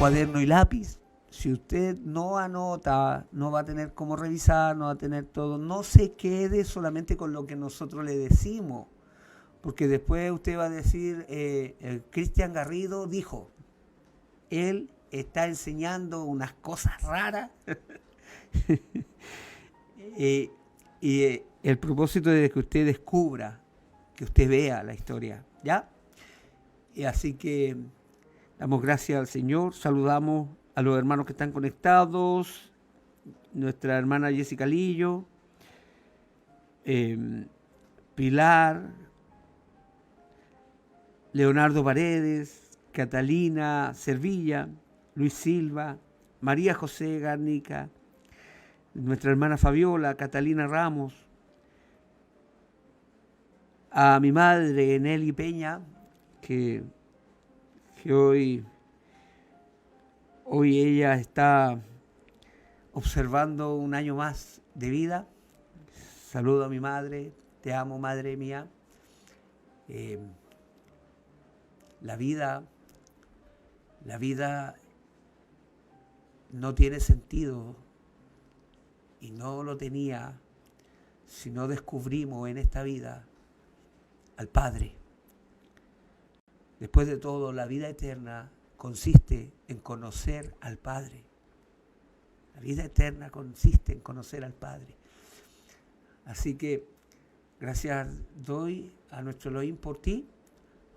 cuaderno y lápiz. Si usted no anota, no va a tener cómo revisar, no va a tener todo. No se quede solamente con lo que nosotros le decimos, porque después usted va a decir, Cristian Garrido dijo, él está enseñando unas cosas raras. Y el propósito es que usted descubra, que usted vea la historia, ¿ya? Y así que damos gracias al Señor, saludamos a los hermanos que están conectados, nuestra hermana Jessica Lillo, Pilar, Leonardo Paredes, Catalina Servilla, Luis Silva, María José Garnica, nuestra hermana Fabiola, Catalina Ramos, a mi madre Nelly Peña, que hoy ella está observando un año más de vida. Saludo a mi madre, te amo, madre mía. La vida no tiene sentido y no lo tenía si no descubrimos en esta vida al Padre. Después de todo, la vida eterna consiste en conocer al Padre. La vida eterna consiste en conocer al Padre. Así que gracias doy a nuestro Elohim por ti,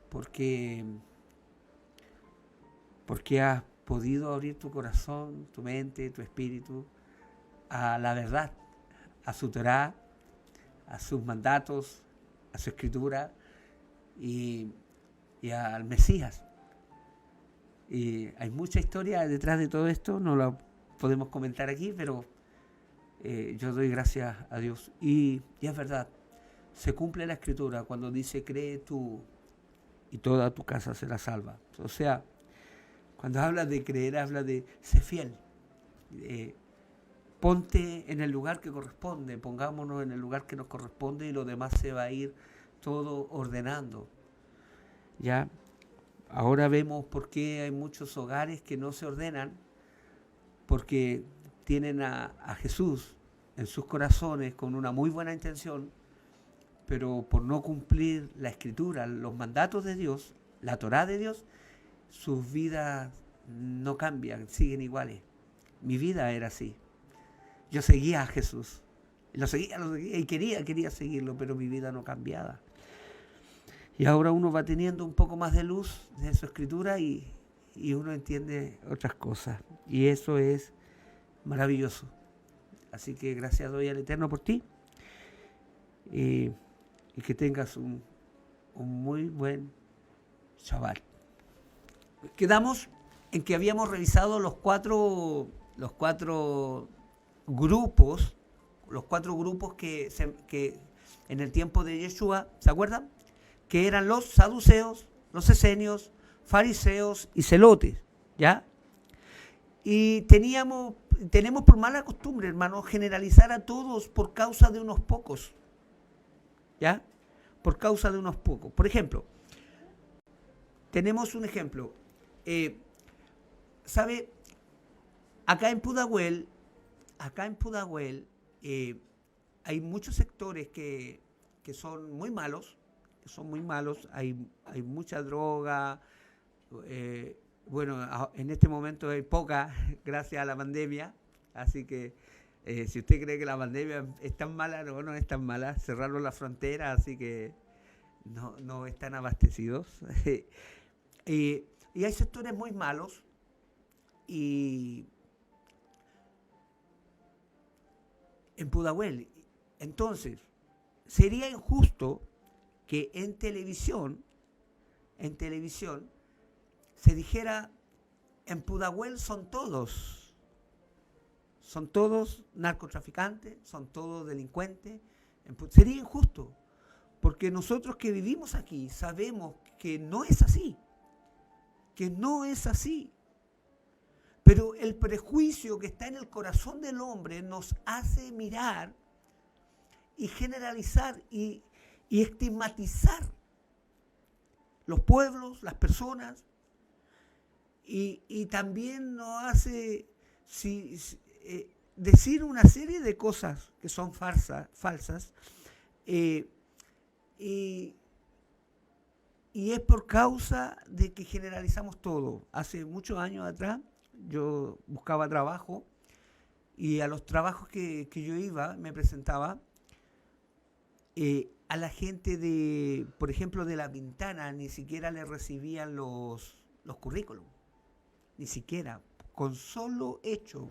porque has podido abrir tu corazón, tu mente, tu espíritu a la verdad, a su Torá, a sus mandatos, a su escritura y al Mesías. Y hay mucha historia detrás de todo esto, no la podemos comentar aquí, pero yo doy gracias a Dios. Y es verdad, se cumple la escritura cuando dice, cree tú y toda tu casa será salva. O sea, cuando habla de creer, habla de ser fiel. Ponte en el lugar que corresponde, pongámonos en el lugar que nos corresponde y lo demás se va a ir todo ordenando. ¿Ya? Ahora vemos por qué hay muchos hogares que no se ordenan, porque tienen a Jesús en sus corazones con una muy buena intención, pero por no cumplir la Escritura, los mandatos de Dios, la Torá de Dios, sus vidas no cambian, siguen iguales. Mi vida era así. Yo seguía a Jesús, lo seguía y quería seguirlo, pero mi vida no cambiaba. Y ahora uno va teniendo un poco más de luz de su escritura y uno entiende otras cosas. Y eso es maravilloso. Así que gracias doy al Eterno por ti. Y que tengas un muy buen Shabbat. Quedamos en que habíamos revisado los cuatro grupos que en el tiempo de Yeshua, ¿se acuerdan? Que eran los saduceos, los esenios, fariseos y celotes, ¿ya? Y tenemos por mala costumbre, hermanos, generalizar a todos por causa de unos pocos, ¿ya? Por causa de unos pocos. Por ejemplo, tenemos un ejemplo. ¿Sabe? Acá en Pudahuel hay muchos sectores que son muy malos, hay mucha droga, bueno, en este momento hay poca gracias a la pandemia, así que si usted cree que la pandemia es tan mala, no es tan mala, cerraron la frontera, así que no están abastecidos. Y hay sectores muy malos y en Pudahuel. Entonces, sería injusto que en televisión se dijera, en Pudahuel son todos narcotraficantes, son todos delincuentes. Sería injusto, porque nosotros que vivimos aquí sabemos que no es así, Pero el prejuicio que está en el corazón del hombre nos hace mirar y generalizar y estigmatizar los pueblos, las personas. y también nos hace decir una serie de cosas que son falsas, eh, y, y es por causa de que generalizamos todo. Hace muchos años atrás yo buscaba trabajo y a los trabajos que yo iba, me presentaba, a la gente de, por ejemplo, de La Pintana, ni siquiera le recibían los currículums, ni siquiera. Con solo hecho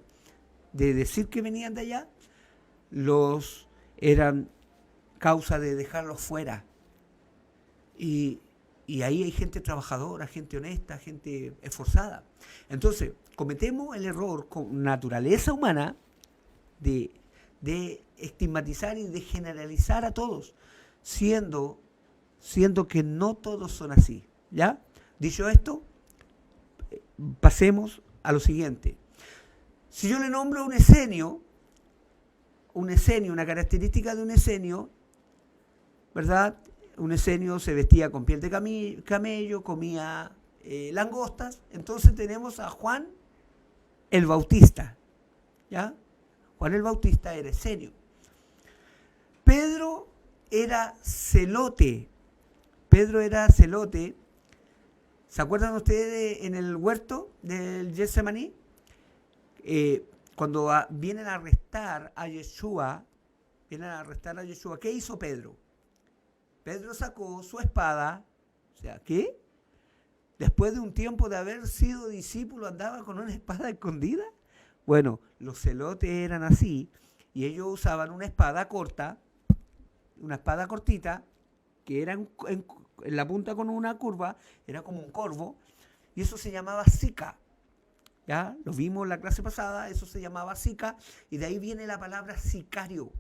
de decir que venían de allá, los eran causa de dejarlos fuera. Y, y ahí hay gente trabajadora, gente honesta, gente esforzada. Entonces, cometemos el error con naturaleza humana de estigmatizar y de generalizar a todos, siendo que no todos son así. ¿Ya? Dicho esto, pasemos a lo siguiente. Si yo le nombro un esenio, una característica de un esenio, ¿verdad? Un esenio se vestía con piel de camello, comía langostas. Entonces tenemos a Juan el Bautista, ¿ya? Juan el Bautista era esenio. Pedro era celote. ¿Se acuerdan ustedes en el huerto del Getsemaní? Cuando vienen a arrestar a Yeshua, ¿qué hizo Pedro? Pedro sacó su espada, o sea, ¿qué? Después de un tiempo de haber sido discípulo, andaba con una espada escondida. Bueno, los celotes eran así, y ellos usaban una espada corta, una espada cortita, que era en la punta con una curva, era como un corvo, y eso se llamaba sica. ¿Ya? Lo vimos en la clase pasada, eso se llamaba sica, y de ahí viene la palabra sicario.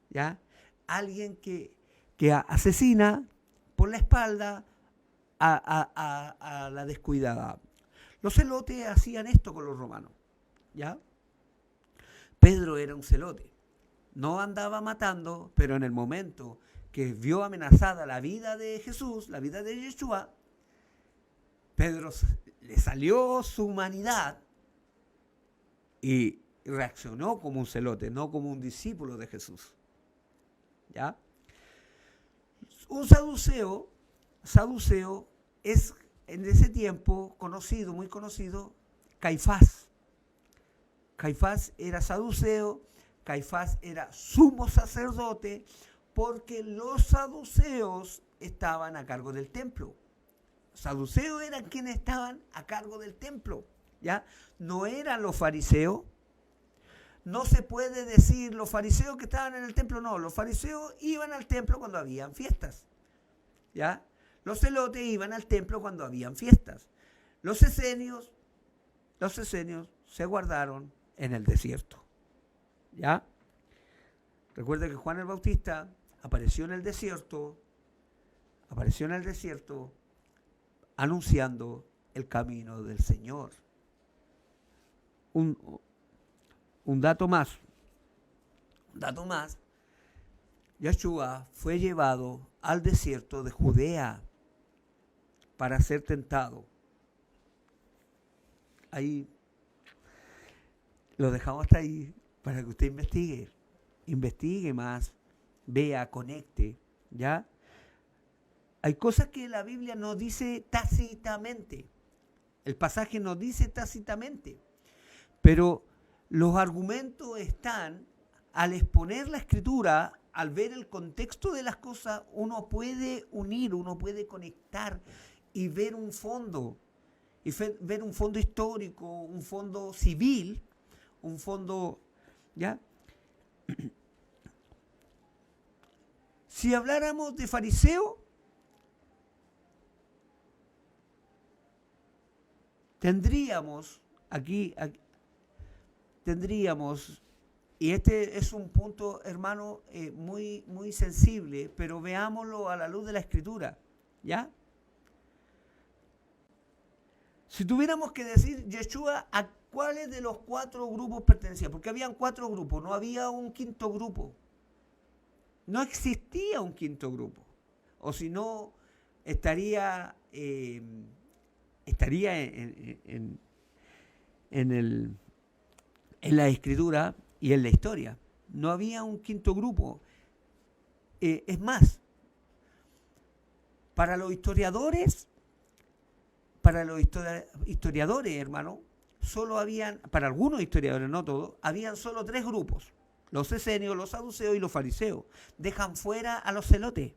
¿Ya? Alguien que asesina por la espalda a la descuidada. Los celotes hacían esto con los romanos. ¿Ya? Pedro era un celote. No andaba matando, pero en el momento que vio amenazada la vida de Jesús, la vida de Yeshua, Pedro le salió su humanidad y reaccionó como un celote, no como un discípulo de Jesús. ¿Ya? Un saduceo es en ese tiempo conocido, muy conocido, Caifás. Caifás era saduceo, Caifás era sumo sacerdote, porque los saduceos estaban a cargo del templo. Los saduceos eran quienes estaban a cargo del templo, ¿ya? No eran los fariseos. No se puede decir los fariseos que estaban en el templo, no. Los fariseos iban al templo cuando habían fiestas, ¿ya? Los celotes iban al templo cuando habían fiestas. Los esenios se guardaron en el desierto, ¿ya? Recuerda que Juan el Bautista apareció en el desierto anunciando el camino del Señor. Un dato más, Yeshua fue llevado al desierto de Judea para ser tentado. Ahí lo dejamos hasta ahí para que usted investigue más, vea, conecte, ¿ya? Hay cosas que la Biblia no dice tácitamente, el pasaje no dice tácitamente, pero los argumentos están, al exponer la Escritura, al ver el contexto de las cosas, uno puede unir, uno puede conectar y ver un fondo histórico, un fondo civil, un fondo, ¿ya? Si habláramos de fariseo, tendríamos, y este es un punto, hermano, muy, muy sensible, pero veámoslo a la luz de la Escritura, ¿ya? Si tuviéramos que decir, Yeshua, ¿a cuáles de los 4 grupos pertenecía? Porque habían 4 grupos, no había un quinto grupo. No existía un quinto grupo. O si no, estaría estaría en la escritura y en la historia. No había un quinto grupo. Es más, para los historiadores, hermano, solo habían, para algunos historiadores, no todos, habían solo 3 grupos: los esenios, los saduceos y los fariseos. Dejan fuera a los celotes,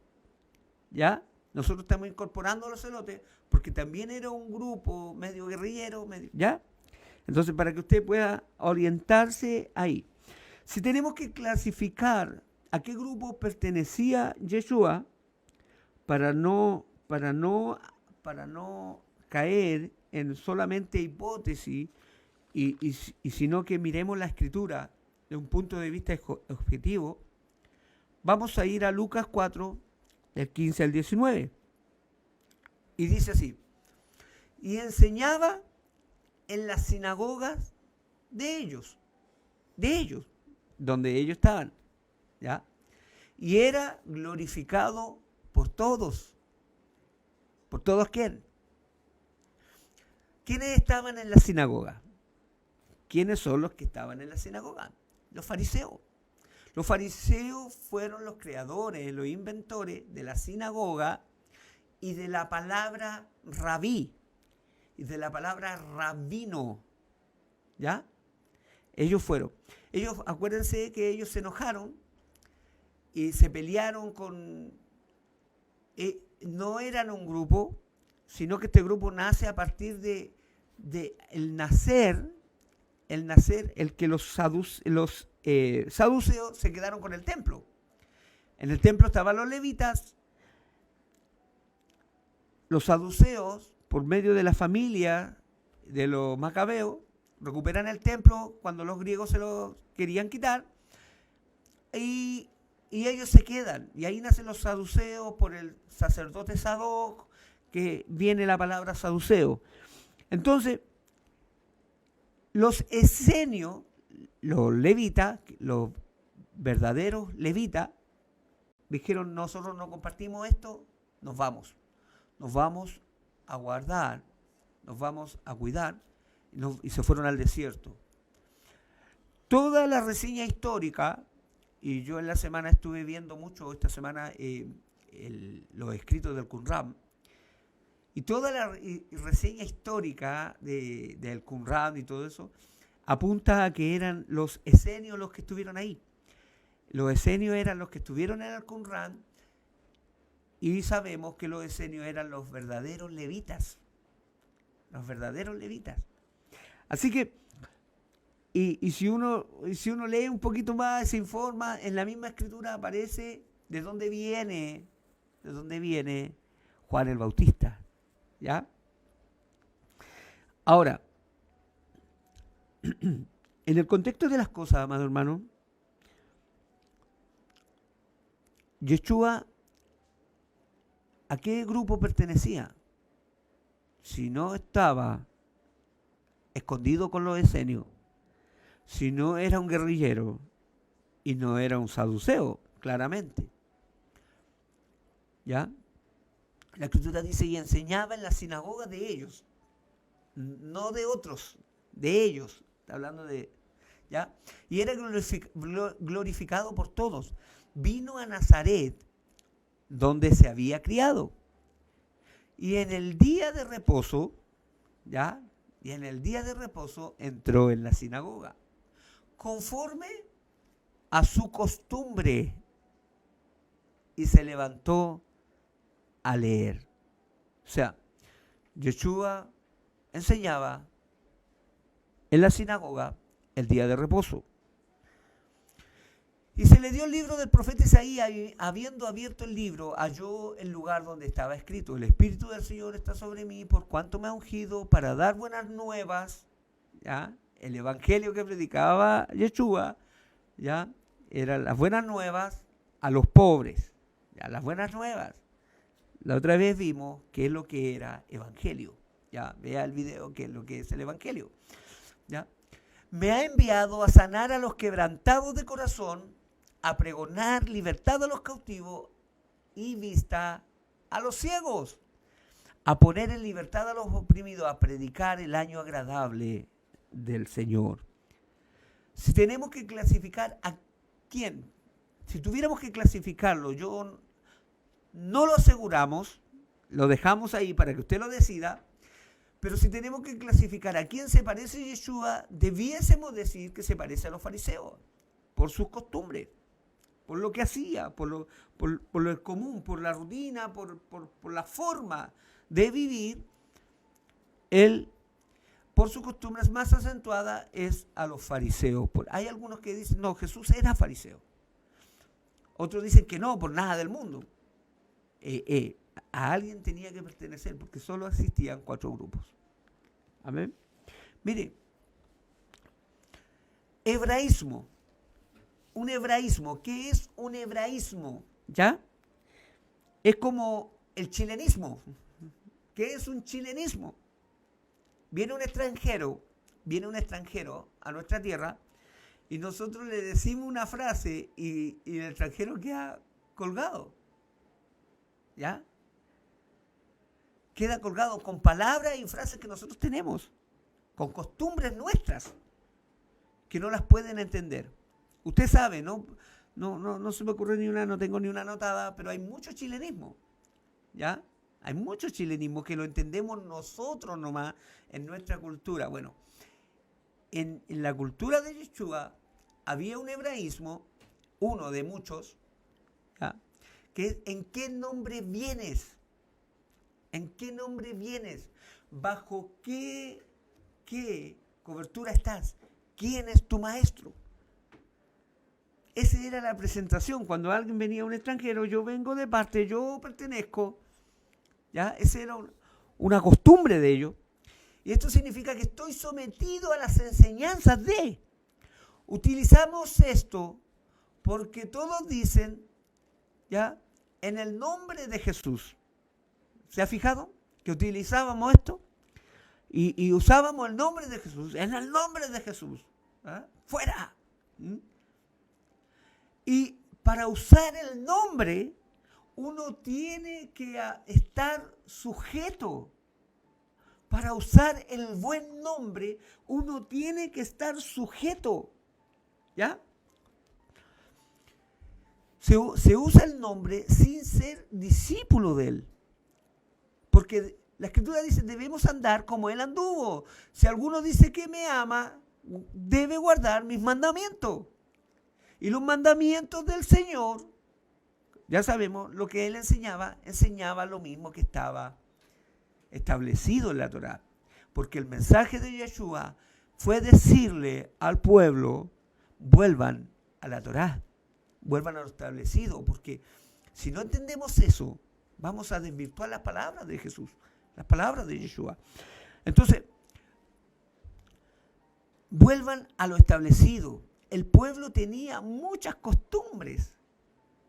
¿ya? Nosotros estamos incorporando a los celotes porque también era un grupo medio guerrillero, ¿ya? Entonces, para que usted pueda orientarse ahí. Si tenemos que clasificar a qué grupo pertenecía Yeshua, para no caer en solamente hipótesis, y sino que miremos la escritura de un punto de vista objetivo, vamos a ir a Lucas 4, del 15 al 19. Y dice así: y enseñaba en las sinagogas de ellos, donde ellos estaban, ¿ya? Y era glorificado por todos. ¿Por todos quién? ¿Quiénes estaban en la sinagoga? ¿Quiénes son los que estaban en la sinagoga? Los fariseos. Los fariseos fueron los creadores, los inventores de la sinagoga y de la palabra rabí y de la palabra rabino, ¿ya? Ellos fueron. Acuérdense que ellos se enojaron y se pelearon con... no eran un grupo, sino que este grupo nace a partir de el nacer, el que los saduceos se quedaron con el templo. En el templo estaban los levitas. Los saduceos, por medio de la familia de los macabeos, recuperan el templo cuando los griegos se lo querían quitar, y ellos se quedan. Y ahí nacen los saduceos por el sacerdote Sadoc, que viene la palabra saduceo. Entonces, los esenios, los levitas, los verdaderos levitas, dijeron: nosotros no compartimos esto, nos vamos a guardar, nos vamos a cuidar, y se fueron al desierto. Toda la reseña histórica, y yo en la semana estuve viendo mucho, esta semana, los escritos del Qumran, y toda la reseña histórica del Qumran y todo eso apunta a que eran los esenios los que estuvieron ahí. Los esenios eran los que estuvieron en el Qumran, y sabemos que los esenios eran los verdaderos levitas. Los verdaderos levitas. Así que, y si uno lee un poquito más, se informa, en la misma escritura aparece de dónde viene Juan el Bautista, ¿ya? Ahora, en el contexto de las cosas, amado hermano, Yeshua, ¿a qué grupo pertenecía? Si no estaba escondido con los esenios, si no era un guerrillero y no era un saduceo, claramente, ¿ya? La escritura dice: y enseñaba en la sinagoga de ellos, no de otros, de ellos, está hablando de, ¿ya? Y era glorificado por todos. Vino a Nazaret, donde se había criado, y en el día de reposo, ¿ya? Y en el día de reposo entró en la sinagoga, conforme a su costumbre, y se levantó a leer. O sea, Yeshua enseñaba en la sinagoga el día de reposo. Y se le dio el libro del profeta Isaías, y habiendo abierto el libro, halló el lugar donde estaba escrito: el Espíritu del Señor está sobre mí, por cuanto me ha ungido para dar buenas nuevas, ¿ya? El evangelio que predicaba Yeshua, ¿ya? Eran las buenas nuevas a los pobres, ¿ya? Las buenas nuevas. La otra vez vimos qué es lo que era evangelio, ¿ya? Vea el video, qué es lo que es el evangelio, ¿ya? Me ha enviado a sanar a los quebrantados de corazón, a pregonar libertad a los cautivos y vista a los ciegos, a poner en libertad a los oprimidos, a predicar el año agradable del Señor. Si tenemos que clasificar a quién, si tuviéramos que clasificarlo, yo no lo aseguramos, lo dejamos ahí para que usted lo decida, pero si tenemos que clasificar a quién se parece Yeshua, debiésemos decir que se parece a los fariseos, por sus costumbres, por lo que hacía, por lo común, por la rutina, por la forma de vivir. Él, por sus costumbres más acentuadas, es a los fariseos. Hay algunos que dicen, no, Jesús era fariseo. Otros dicen que no, por nada del mundo. A alguien tenía que pertenecer, porque solo existían 4 grupos. Amén. Mire, hebraísmo. Un hebraísmo. ¿Qué es un hebraísmo? ¿Ya? Es como el chilenismo. ¿Qué es un chilenismo? Viene un extranjero a nuestra tierra y nosotros le decimos una frase y el extranjero queda colgado. ¿Ya? Queda colgado con palabras y frases que nosotros tenemos, con costumbres nuestras, que no las pueden entender. Usted sabe, no se me ocurre ni una, no tengo ni una anotada, pero hay mucho chilenismo, ¿ya? Hay mucho chilenismo que lo entendemos nosotros nomás en nuestra cultura. Bueno, en la cultura de Yeshua había un hebraísmo, uno de muchos, ¿ya? Que es ¿en qué nombre vienes? ¿En qué nombre vienes? ¿Bajo qué cobertura estás? ¿Quién es tu maestro? Esa era la presentación. Cuando alguien venía, un extranjero, yo vengo de parte, yo pertenezco. ¿Ya? Esa era una costumbre de ellos. Y esto significa que estoy sometido a las enseñanzas de. Utilizamos esto porque todos dicen, ¿ya? En el nombre de Jesús. ¿Se ha fijado? Que utilizábamos esto y usábamos el nombre de Jesús. En el nombre de Jesús. ¿Ah? ¡Fuera! Y para usar el nombre, uno tiene que estar sujeto. Para usar el buen nombre, uno tiene que estar sujeto. ¿Ya? Se usa el nombre sin ser discípulo de él. Porque la Escritura dice, debemos andar como él anduvo. Si alguno dice que me ama, debe guardar mis mandamientos. Y los mandamientos del Señor, ya sabemos, lo que él enseñaba lo mismo que estaba establecido en la Torá. Porque el mensaje de Yeshua fue decirle al pueblo, vuelvan a la Torá, vuelvan a lo establecido. Porque si no entendemos eso, vamos a desvirtuar las palabras de Jesús, las palabras de Yeshua. Entonces, vuelvan a lo establecido. El pueblo tenía muchas costumbres,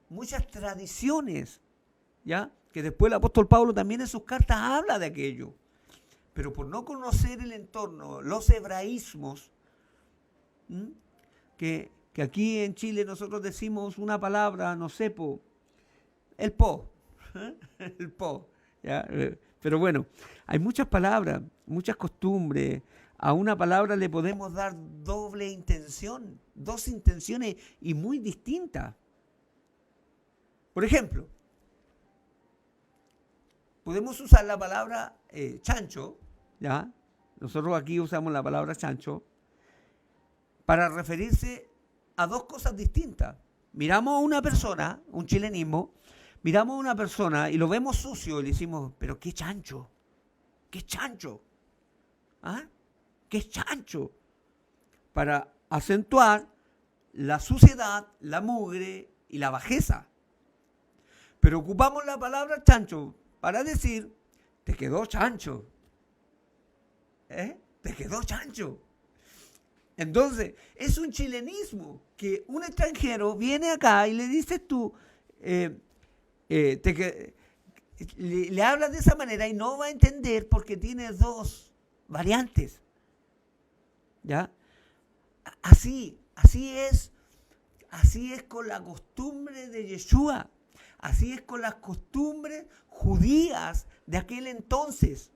muchas tradiciones, ¿ya? Que después el apóstol Pablo también en sus cartas habla de aquello. Pero por no conocer el entorno, los hebraísmos, que aquí en Chile nosotros decimos una palabra, no sé, el po. El po, ¿ya? Pero bueno, hay muchas palabras, muchas costumbres. A una palabra le podemos dar doble intención, 2 intenciones y muy distintas. Por ejemplo, podemos usar la palabra chancho, ¿ya? Nosotros aquí usamos la palabra chancho para referirse a 2 cosas distintas. Miramos a una persona, un chilenismo, miramos a una persona y lo vemos sucio y le decimos, pero qué chancho, qué chancho, ¿ah? Qué chancho, para acentuar la suciedad, la mugre y la bajeza. Pero ocupamos la palabra chancho para decir, te quedó chancho, te quedó chancho. Entonces, es un chilenismo que un extranjero viene acá y le dices tú, le hablas de esa manera y no va a entender porque tiene 2 variantes. ¿Ya? Así es con la costumbre de Yeshua. Así es con las costumbres judías de aquel entonces.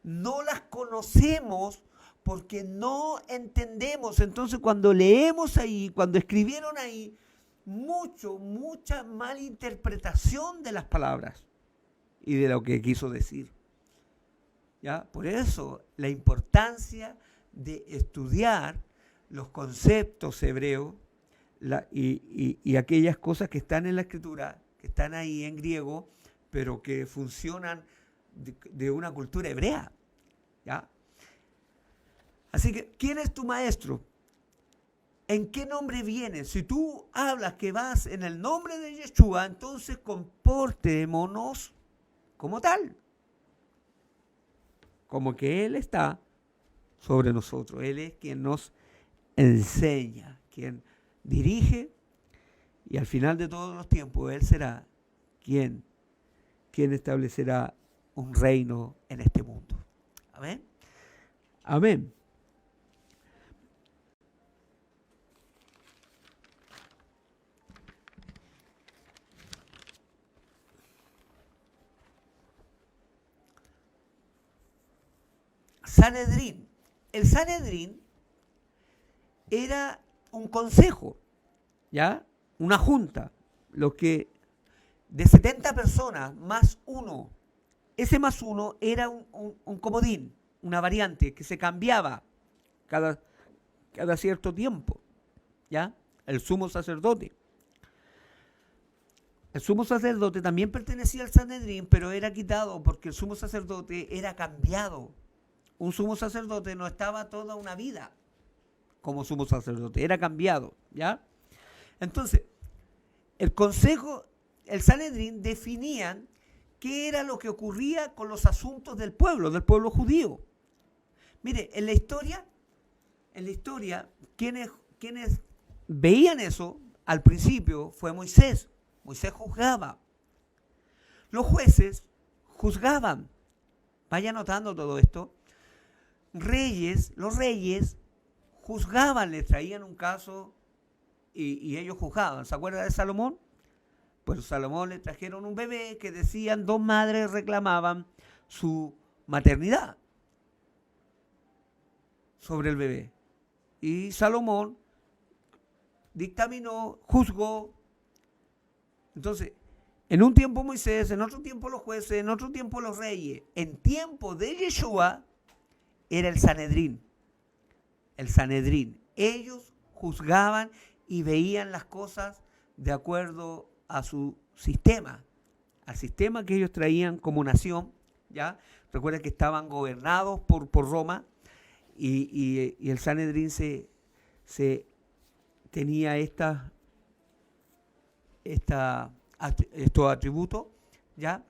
No las conocemos porque no entendemos. Entonces cuando leemos ahí, cuando escribieron ahí, mucha malinterpretación de las palabras y de lo que quiso decir. ¿Ya? Por eso la importancia de estudiar los conceptos hebreos y aquellas cosas que están en la escritura, que están ahí en griego, pero que funcionan de una cultura hebrea. ¿Ya? Así que, ¿quién es tu maestro? ¿En qué nombre vienes? Si tú hablas que vas en el nombre de Yeshua, entonces comportémonos como tal. Como que Él está sobre nosotros. Él es quien nos enseña, quien dirige, y al final de todos los tiempos Él será quien establecerá un reino en este mundo. Amén. Amén. Sanedrín. El Sanedrín era un consejo, ¿ya? Una junta, lo que de 70 personas más uno. Ese más uno era un comodín, una variante que se cambiaba cada cierto tiempo, ¿ya? El sumo sacerdote. El sumo sacerdote también pertenecía al Sanedrín, pero era quitado porque el sumo sacerdote era cambiado. Un sumo sacerdote no estaba toda una vida como sumo sacerdote, era cambiado, ¿ya? Entonces, el consejo, el Sanedrín definían qué era lo que ocurría con los asuntos del pueblo judío. Mire, en la historia, quienes veían eso al principio fue Moisés. Moisés juzgaba. Los jueces juzgaban. Vaya notando todo esto. Los reyes juzgaban, les traían un caso y ellos juzgaban. ¿Se acuerda de Salomón? Pues a Salomón le trajeron un bebé que decían, dos madres reclamaban su maternidad sobre el bebé. Y Salomón dictaminó, juzgó. Entonces, en un tiempo Moisés, en otro tiempo los jueces, en otro tiempo los reyes. En tiempo de Yeshua era el Sanedrín. El Sanedrín. Ellos juzgaban y veían las cosas de acuerdo a su sistema, al sistema que ellos traían como nación, ¿ya? Recuerda que estaban gobernados por Roma y el Sanedrín tenía estos atributos, ¿ya?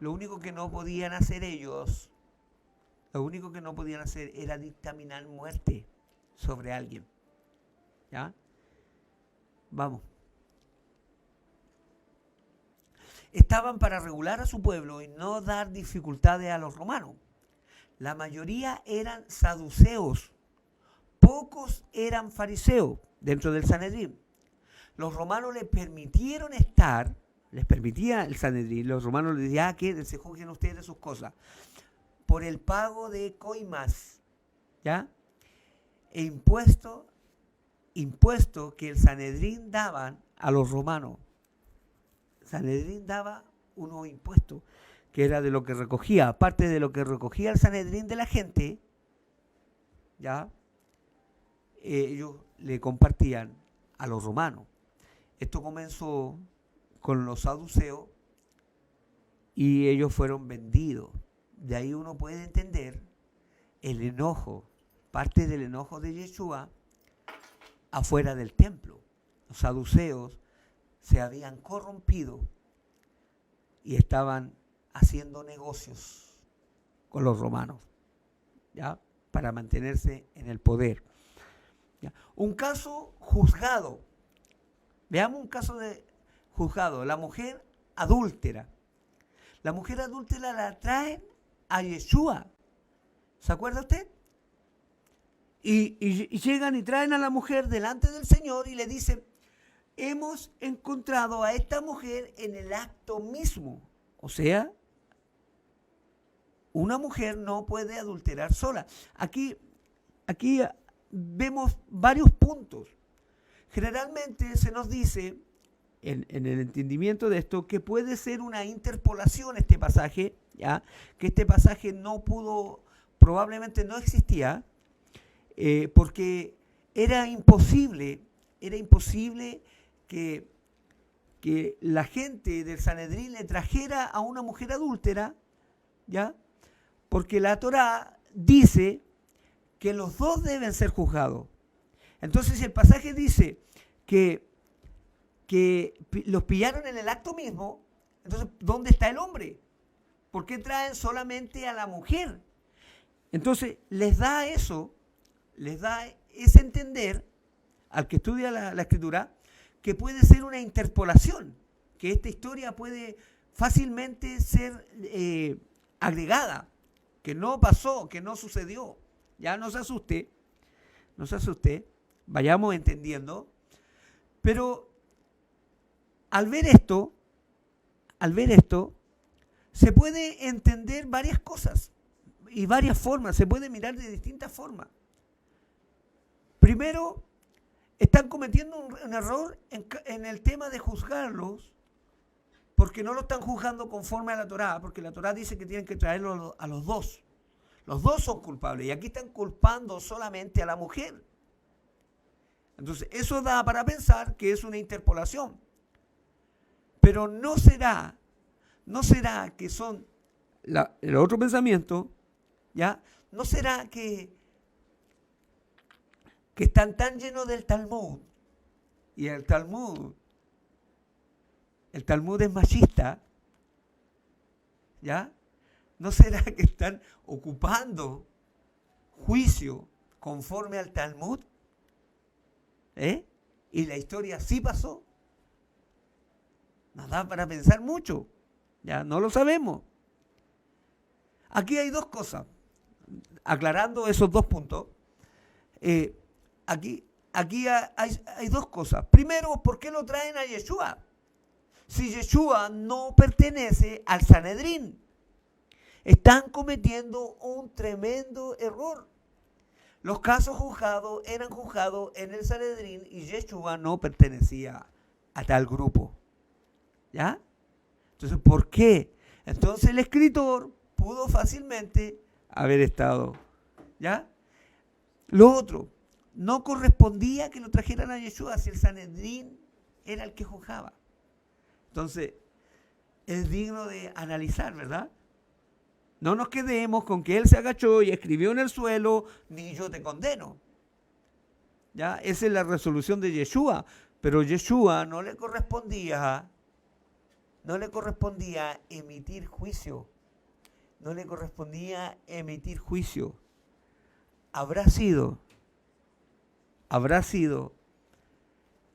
Lo único que no podían hacer ellos, era dictaminar muerte sobre alguien, ¿ya? Vamos. Estaban para regular a su pueblo y no dar dificultades a los romanos. La mayoría eran saduceos, pocos eran fariseos dentro del Sanedrín. Los romanos les permitía el Sanedrín, los romanos les decían, quédense, juzguen ustedes sus cosas, por el pago de coimas, ¿ya? E impuesto que el Sanedrín daban a los romanos. Sanedrín daba unos impuestos, que era de lo que recogía, aparte de lo que recogía el Sanedrín de la gente, ya ellos le compartían a los romanos. Esto comenzó con los saduceos y ellos fueron vendidos. De ahí uno puede entender el enojo, parte del enojo de Yeshua afuera del templo. Los saduceos se habían corrompido y estaban haciendo negocios con los romanos, ¿ya? Para mantenerse en el poder, ¿ya? Un caso juzgado. Veamos un caso de juzgado. La mujer adúltera. La mujer adúltera la traen a Yeshua. ¿Se acuerda usted? Y llegan y traen a la mujer delante del Señor y le dicen, hemos encontrado a esta mujer en el acto mismo. O sea, una mujer no puede adulterar sola. Aquí vemos varios puntos. Generalmente se nos dice, en el entendimiento de esto, que puede ser una interpolación este pasaje, ¿ya? Que este pasaje no pudo, probablemente no existía, porque era imposible que la gente del Sanedrín le trajera a una mujer adúltera, ¿ya? Porque la Torá dice que los dos deben ser juzgados. Entonces, si el pasaje dice que los pillaron en el acto mismo, entonces, ¿dónde está el hombre? ¿Por qué traen solamente a la mujer? Entonces, les da ese entender al que estudia la Escritura, que puede ser una interpolación, que esta historia puede fácilmente ser agregada, que no pasó, que no sucedió. Ya no se asuste, vayamos entendiendo. Pero al ver esto, se puede entender varias cosas y varias formas, se puede mirar de distintas formas. Primero, están cometiendo un error en el tema de juzgarlos, porque no lo están juzgando conforme a la Torá, porque la Torá dice que tienen que traerlo a los dos. Los dos son culpables, y aquí están culpando solamente a la mujer. Entonces, eso da para pensar que es una interpolación. Pero no será que son, el otro pensamiento, ¿ya? No será que están tan llenos del Talmud, y el Talmud es machista, ¿ya? ¿No será que están ocupando juicio conforme al Talmud? Y la historia sí pasó. Nos da para pensar mucho. Ya no lo sabemos. Aquí hay dos cosas. Aclarando esos dos puntos. Aquí hay dos cosas. Primero, ¿por qué lo traen a Yeshua? Si Yeshua no pertenece al Sanedrín. Están cometiendo un tremendo error. Los casos juzgados eran juzgados en el Sanedrín y Yeshua no pertenecía a tal grupo. ¿Ya? Entonces, ¿por qué? Entonces el escritor pudo fácilmente haber estado. ¿Ya? Lo otro, no correspondía que lo trajeran a Yeshua si el Sanedrín era el que juzgaba. Entonces, es digno de analizar, ¿verdad? No nos quedemos con que él se agachó y escribió en el suelo, ni yo te condeno. ¿Ya? Esa es la resolución de Yeshua. Pero Yeshua no le correspondía emitir juicio. No le correspondía emitir juicio. Habrá sido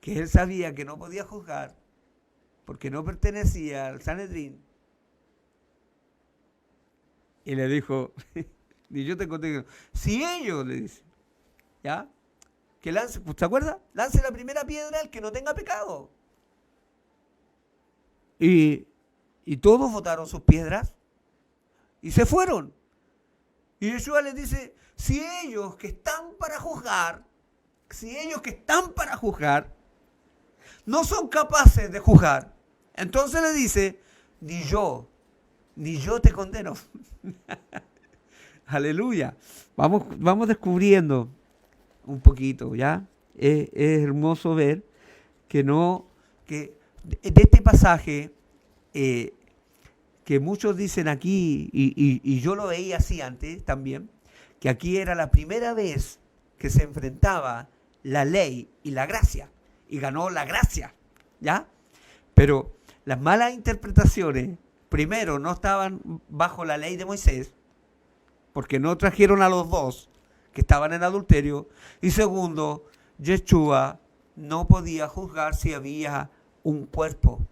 que él sabía que no podía juzgar porque no pertenecía al Sanedrín. Y le dijo, ni yo te condeno. Si ellos, le dice, ¿ya? Que lance, ¿se acuerda? Lance la primera piedra el que no tenga pecado. Y todos botaron sus piedras y se fueron. Y Yeshua les dice, si ellos que están para juzgar, no son capaces de juzgar, entonces le dice, ni yo te condeno. Aleluya. Vamos descubriendo un poquito, ¿ya? Es hermoso ver que de este pasaje que muchos dicen aquí, y yo lo veía así antes también, que aquí era la primera vez que se enfrentaba la ley y la gracia, y ganó la gracia, ¿ya? Pero las malas interpretaciones, primero, no estaban bajo la ley de Moisés, porque no trajeron a los dos que estaban en adulterio, y segundo, Yeshua no podía juzgar si había un cuerpo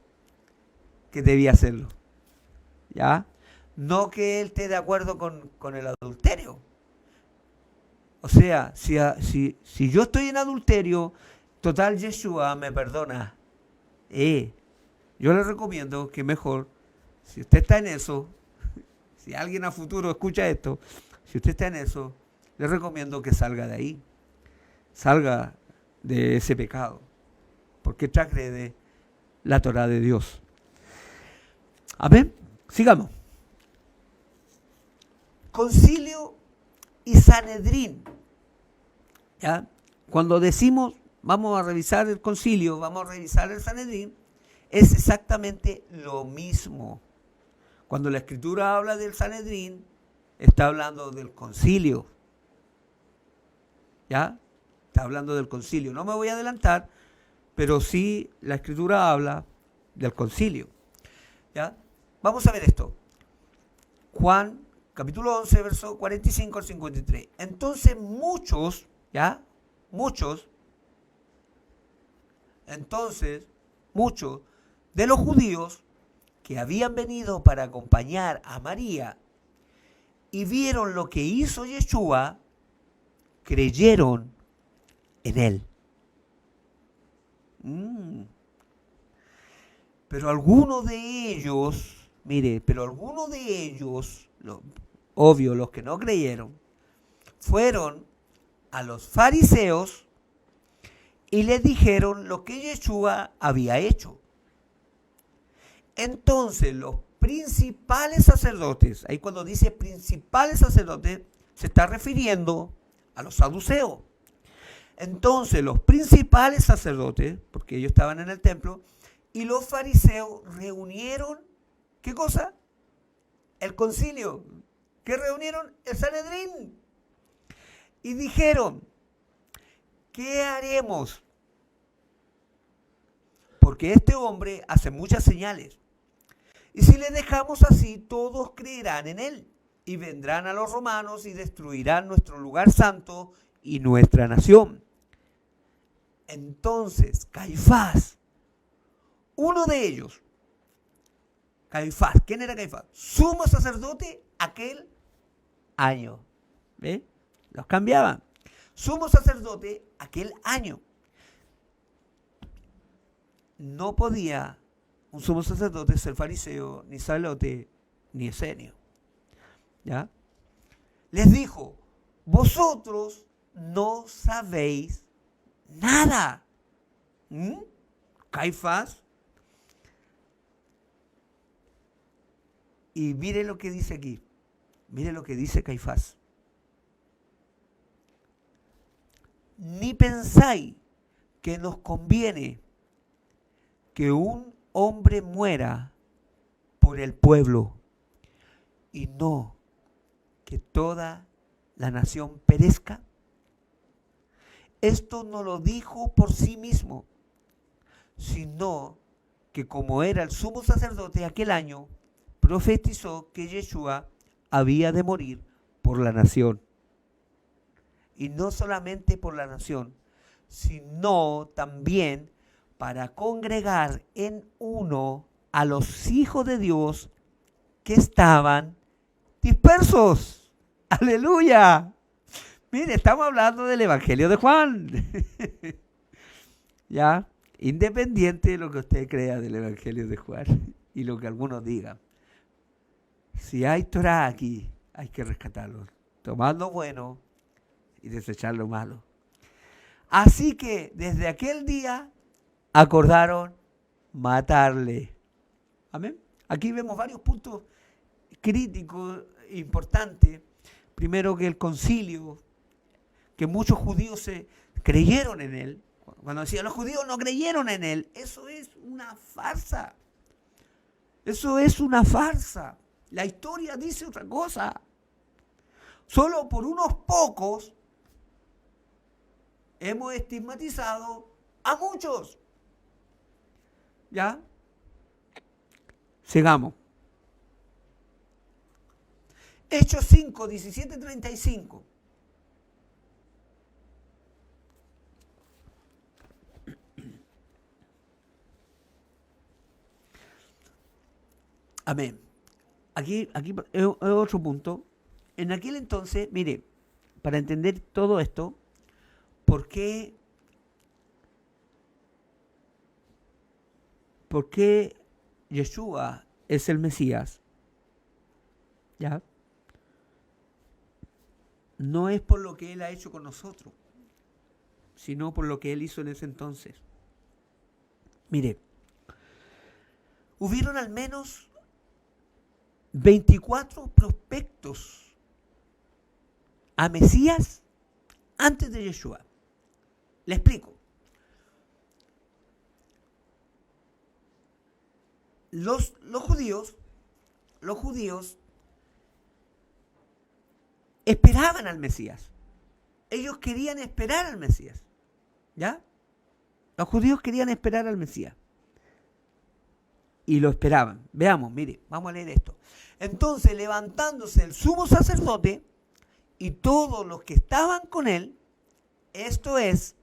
que debía hacerlo, ¿ya? No que él esté de acuerdo con el adulterio. O sea, si yo estoy en adulterio, total Yeshua me perdona, Yo le recomiendo que mejor, si usted está en eso, si alguien a futuro escucha esto, si usted está en eso, le recomiendo que salga de ahí, salga de ese pecado, porque transgrede la Torá de Dios. Amén. Sigamos. Concilio y Sanedrín. ¿Ya? Cuando decimos vamos a revisar el concilio, vamos a revisar el Sanedrín, es exactamente lo mismo. Cuando la Escritura habla del Sanedrín, está hablando del concilio. ¿Ya? Está hablando del concilio. No me voy a adelantar, pero sí la Escritura habla del concilio. ¿Ya? Vamos a ver esto. Juan, capítulo 11, verso 45 al 53. Entonces muchos de los judíos que habían venido para acompañar a María y vieron lo que hizo Yeshua, creyeron en él. Pero algunos de ellos, obvio, los que no creyeron, fueron a los fariseos y les dijeron lo que Yeshua había hecho. Entonces los principales sacerdotes, ahí cuando dice principales sacerdotes, se está refiriendo a los saduceos. Entonces los principales sacerdotes, porque ellos estaban en el templo, y los fariseos reunieron, ¿qué cosa? El concilio. ¿Qué reunieron? El Sanedrín. Y dijeron, ¿qué haremos? Porque este hombre hace muchas señales. Y si le dejamos así, todos creerán en él. Y vendrán a los romanos y destruirán nuestro lugar santo y nuestra nación. Entonces, Caifás, uno de ellos, Caifás, ¿quién era Caifás? Sumo sacerdote aquel año. ¿Ve? Los cambiaban. Sumo sacerdote aquel año. No podía un sumo sacerdote ser fariseo, ni sacerdote, ni esenio. ¿Ya? Les dijo, vosotros no sabéis nada. Caifás. Y mire lo que dice aquí. Mire lo que dice Caifás. Ni pensáis que nos conviene que un hombre muera por el pueblo y no que toda la nación perezca. Esto no lo dijo por sí mismo, sino que como era el sumo sacerdote aquel año, profetizó que Yeshua había de morir por la nación. Y no solamente por la nación, sino también para congregar en uno a los hijos de Dios que estaban dispersos. ¡Aleluya! Mire, estamos hablando del Evangelio de Juan. ¿Ya? Independiente de lo que usted crea del Evangelio de Juan y lo que algunos digan. Si hay Torah aquí, hay que rescatarlo, tomar lo bueno y desechar lo malo. Así que desde aquel día acordaron matarle. Amén. Aquí vemos varios puntos críticos importantes. Primero, que el concilio, que muchos judíos se creyeron en él. Cuando decían los judíos no creyeron en él, eso es una farsa. Eso es una farsa. La historia dice otra cosa. Solo por unos pocos hemos estigmatizado a muchos. ¿Ya? Sigamos. Hechos 5, 17, 35. Amén. Aquí es otro punto. En aquel entonces, mire, para entender todo esto, ¿por qué ¿por qué Yeshua es el Mesías? ¿Ya? No es por lo que Él ha hecho con nosotros, sino por lo que Él hizo en ese entonces. Mire, hubieron al menos 24 prospectos a Mesías antes de Yeshua. Le explico. Los judíos esperaban al Mesías. Ellos querían esperar al Mesías. ¿Ya? Los judíos querían esperar al Mesías. Y lo esperaban. Veamos, mire, vamos a leer esto. Entonces, levantándose el sumo sacerdote y todos los que estaban con él, esto es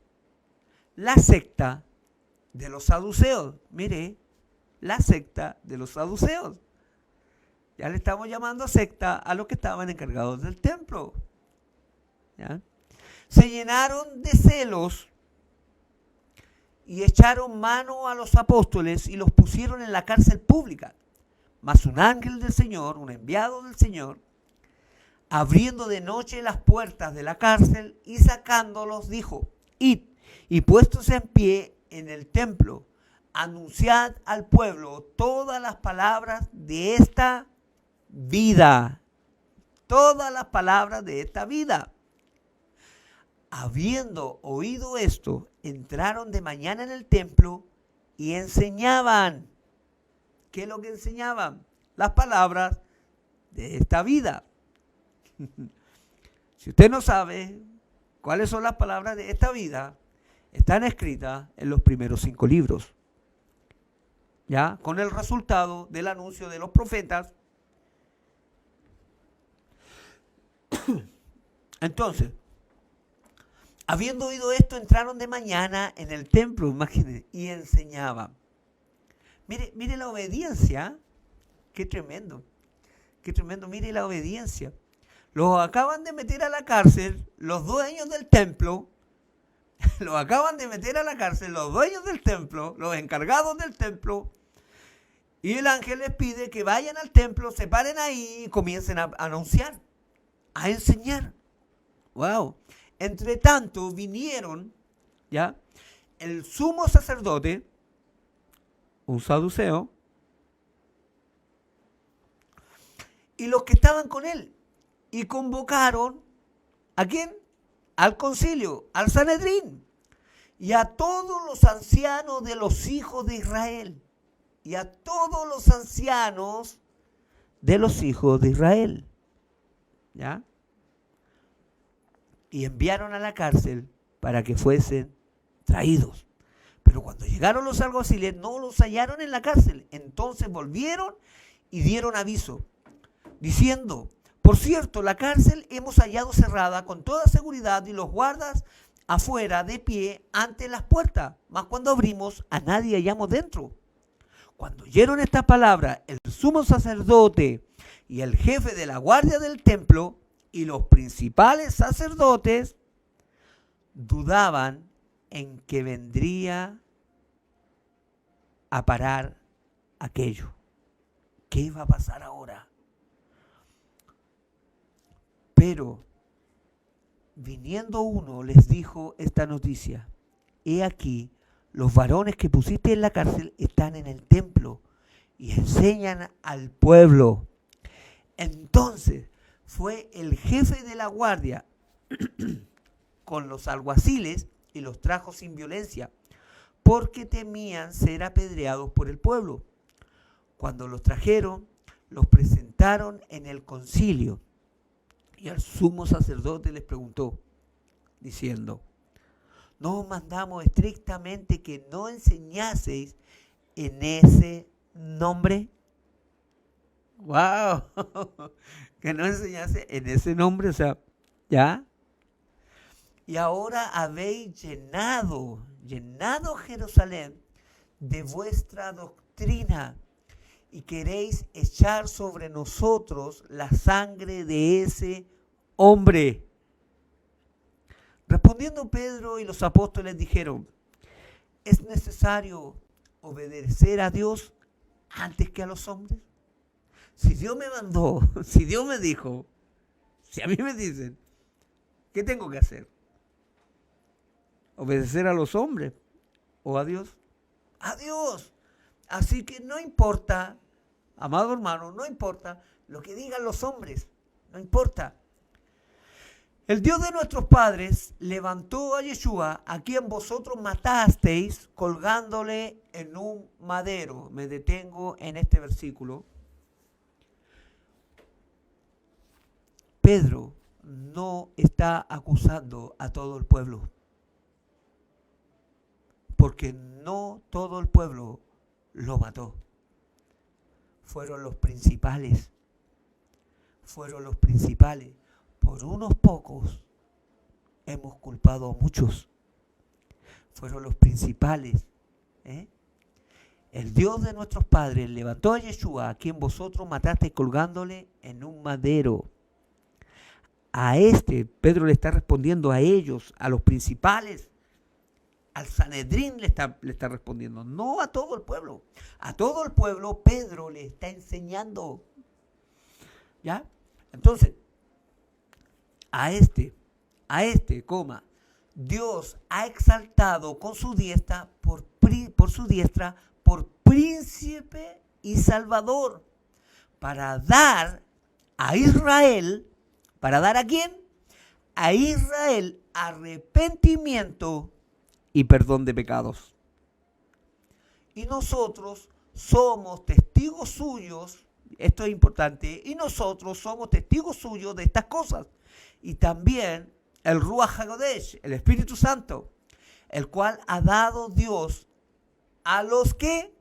la secta de los saduceos. Mire, la secta de los saduceos. Ya le estamos llamando secta a los que estaban encargados del templo. ¿Ya? Se llenaron de celos y echaron mano a los apóstoles y los pusieron en la cárcel pública. Mas un ángel del Señor, un enviado del Señor, abriendo de noche las puertas de la cárcel y sacándolos, dijo: id, y puestos en pie en el templo, anunciad al pueblo todas las palabras de esta vida. Todas las palabras de esta vida. Habiendo oído esto, entraron de mañana en el templo y enseñaban. ¿Qué es lo que enseñaban? Las palabras de esta vida. Si usted no sabe cuáles son las palabras de esta vida, están escritas en los primeros 5 libros. ¿Ya? Con el resultado del anuncio de los profetas. Entonces, habiendo oído esto, entraron de mañana en el templo, imagínense, y enseñaban. Mire la obediencia. Qué tremendo. Qué tremendo. Mire la obediencia. Los acaban de meter a la cárcel los dueños del templo. Los acaban de meter a la cárcel los dueños del templo, los encargados del templo. Y el ángel les pide que vayan al templo, se paren ahí y comiencen a anunciar, a enseñar. ¡Wow! Entre tanto vinieron, ¿ya?, el sumo sacerdote, un saduceo, y los que estaban con él, y convocaron, ¿a quién? Al concilio, al Sanedrín, y a todos los ancianos de los hijos de Israel, y a todos los ancianos de los hijos de Israel, ¿ya? Y enviaron a la cárcel para que fuesen traídos. Pero cuando llegaron los alguaciles no los hallaron en la cárcel. Entonces volvieron y dieron aviso, diciendo: por cierto, la cárcel hemos hallado cerrada con toda seguridad y los guardas afuera de pie ante las puertas. Mas cuando abrimos, a nadie hallamos dentro. Cuando oyeron esta palabra, el sumo sacerdote y el jefe de la guardia del templo y los principales sacerdotes dudaban en que vendría a parar aquello. ¿Qué iba a pasar ahora? Pero viniendo uno les dijo esta noticia: he aquí, los varones que pusiste en la cárcel están en el templo y enseñan al pueblo. Entonces fue el jefe de la guardia con los alguaciles y los trajo sin violencia, porque temían ser apedreados por el pueblo. Cuando los trajeron, los presentaron en el concilio, y el sumo sacerdote les preguntó, diciendo: ¿no os mandamos estrictamente que no enseñaseis en ese nombre? ¡Wow! Que no enseñase en ese nombre, o sea, ¿ya? Y ahora habéis llenado Jerusalén de vuestra doctrina y queréis echar sobre nosotros la sangre de ese hombre. Respondiendo Pedro y los apóstoles dijeron: es necesario obedecer a Dios antes que a los hombres? Si Dios me mandó, si Dios me dijo, si a mí me dicen, ¿qué tengo que hacer? ¿Obedecer a los hombres o a Dios? A Dios. Así que no importa, amado hermano, no importa lo que digan los hombres, no importa. El Dios de nuestros padres levantó a Yeshua, a quien vosotros matasteis, colgándole en un madero. Me detengo en este versículo. Pedro no está acusando a todo el pueblo, porque no todo el pueblo lo mató. Fueron los principales. Por unos pocos hemos culpado a muchos. Fueron los principales. El Dios de nuestros padres levantó a Yeshua, a quien vosotros mataste colgándole en un madero. A Pedro le está respondiendo a ellos, a los principales, al Sanedrín le está respondiendo, no a todo el pueblo. A todo el pueblo Pedro le está enseñando. ¿Ya? Entonces, a este, Dios ha exaltado con su diestra por príncipe y salvador, para dar a Israel, ¿para dar a quién? A Israel arrepentimiento y perdón de pecados. Y nosotros somos testigos suyos, esto es importante, y nosotros somos testigos suyos de estas cosas. Y también el Ruach HaKodesh, el Espíritu Santo, el cual ha dado Dios a los que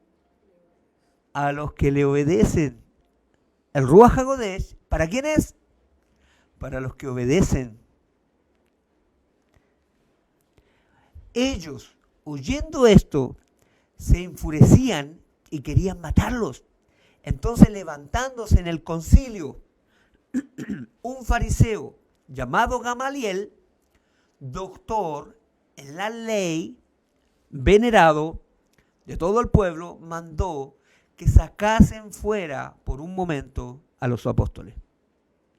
le obedecen. El Ruach HaKodesh, ¿para quién es? Para los que obedecen. Ellos, oyendo esto, se enfurecían y querían matarlos. Entonces, levantándose en el concilio, un fariseo llamado Gamaliel, doctor en la ley, venerado de todo el pueblo, mandó que sacasen fuera por un momento a los apóstoles.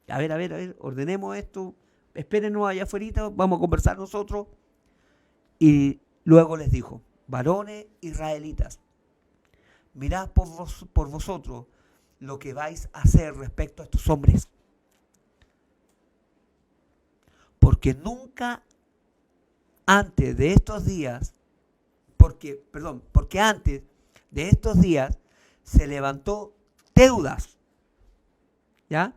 A ver, ordenemos esto, espérenos allá afuera, vamos a conversar nosotros. Y luego les dijo, varones israelitas, mirad por vosotros lo que vais a hacer respecto a estos hombres. Porque nunca antes de estos días, porque antes de estos días se levantó Teudas. ¿Ya?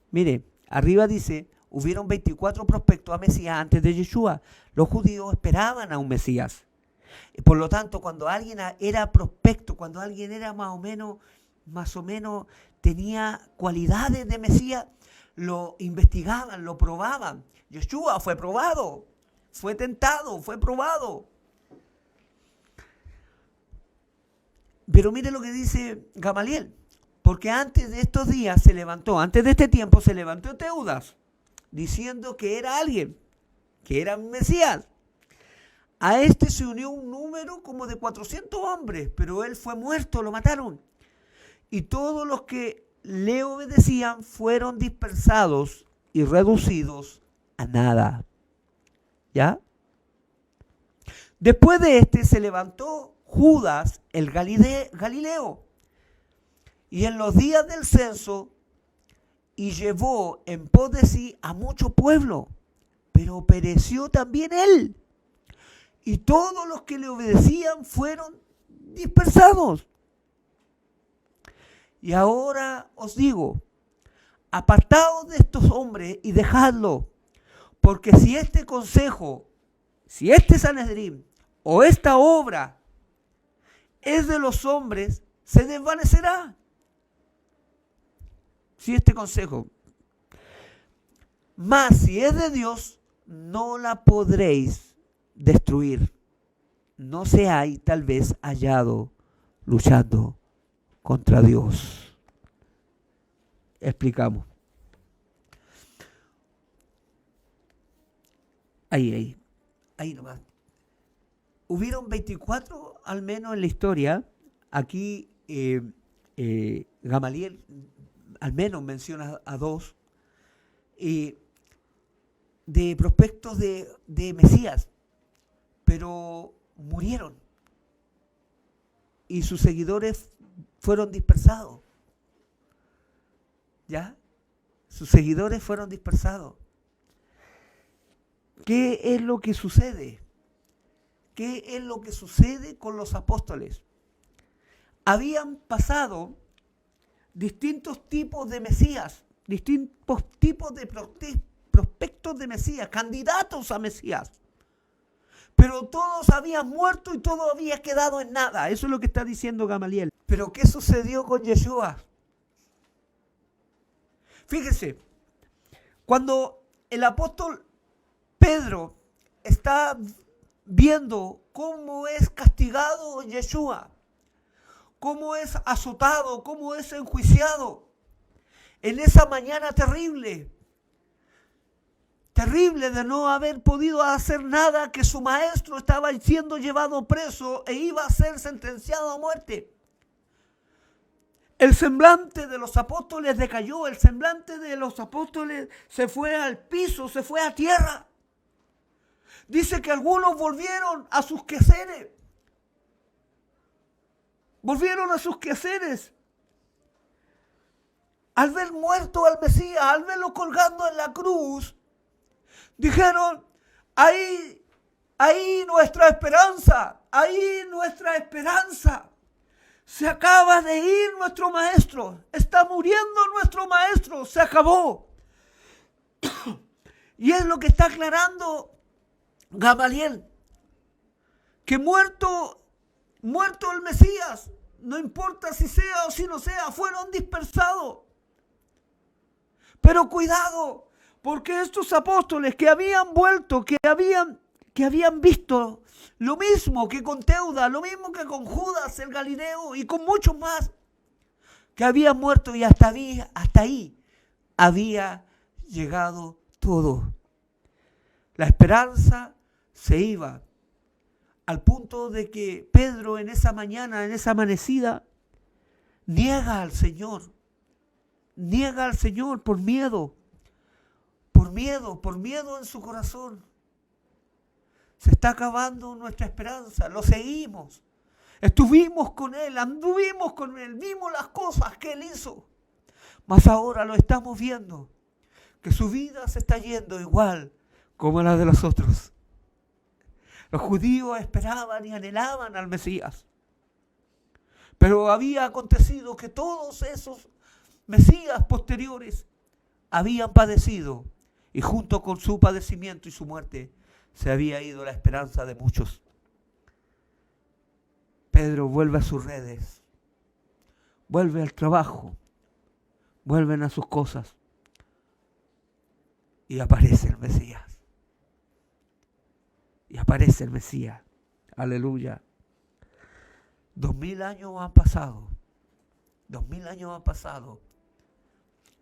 Mire, arriba dice, hubieron 24 prospectos a Mesías antes de Yeshua. Los judíos esperaban a un Mesías. Por lo tanto, cuando alguien era prospecto, cuando alguien era más o menos tenía cualidades de Mesías, lo investigaban, lo probaban. Yeshua fue probado, fue tentado, fue probado. Pero mire lo que dice Gamaliel, porque antes de estos días antes de este tiempo se levantó Teudas, diciendo que era alguien, que era Mesías. A este se unió un número como de 400 hombres, pero él fue muerto, lo mataron. Y todos los que le obedecían fueron dispersados y reducidos a nada. ¿Ya? Después de este se levantó Judas el Galileo, y en los días del censo, y llevó en pos de sí a mucho pueblo, pero pereció también él. Y todos los que le obedecían fueron dispersados. Y ahora os digo, apartaos de estos hombres y dejadlo, porque si este consejo, si este Sanedrín o esta obra es de los hombres, se desvanecerá. Si este consejo, mas si es de Dios, no la podréis destruir. No seáis tal vez hallado luchando contra Dios. Explicamos. Ahí nomás. Hubieron 24 al menos en la historia, aquí Gamaliel al menos menciona a dos de prospectos de Mesías, pero murieron y sus seguidores fueron dispersados. ¿Ya? Sus seguidores fueron dispersados. ¿Qué es lo que sucede? ¿Qué es lo que sucede con los apóstoles? Habían pasado distintos tipos de Mesías, distintos tipos de prospectos de Mesías, candidatos a Mesías. Pero todos habían muerto y todo había quedado en nada. Eso es lo que está diciendo Gamaliel. Pero ¿qué sucedió con Yeshua? Fíjese, cuando el apóstol Pedro está viendo cómo es castigado Yeshua, cómo es azotado, cómo es enjuiciado, en esa mañana terrible de no haber podido hacer nada, que su maestro estaba siendo llevado preso e iba a ser sentenciado a muerte. El semblante de los apóstoles decayó, el semblante de los apóstoles se fue al piso, se fue a tierra. Dice que algunos volvieron a sus quehaceres. Volvieron a sus quehaceres. Al ver muerto al Mesías, al verlo colgando en la cruz, dijeron, ahí nuestra esperanza, ahí nuestra esperanza. Se acaba de ir nuestro maestro, está muriendo nuestro maestro, se acabó. Y es lo que está aclarando Gamaliel, que muerto el Mesías, no importa si sea o si no sea, fueron dispersados. Pero cuidado, porque estos apóstoles que habían vuelto, que habían visto lo mismo que con Teuda, lo mismo que con Judas el Galileo y con muchos más, que habían muerto y hasta ahí había llegado todo. La esperanza se iba, al punto de que Pedro en esa mañana, en esa amanecida, niega al Señor por miedo en su corazón. Se está acabando nuestra esperanza, lo seguimos, estuvimos con Él, anduvimos con Él, vimos las cosas que Él hizo, mas ahora lo estamos viendo, que su vida se está yendo igual como la de los otros. Los judíos esperaban y anhelaban al Mesías, pero había acontecido que todos esos Mesías posteriores habían padecido, y junto con su padecimiento y su muerte se había ido la esperanza de muchos. Pedro vuelve a sus redes, vuelve al trabajo, vuelven a sus cosas y aparece el Mesías. Y aparece el Mesías. Aleluya. 2000 años han pasado. 2000 años han pasado.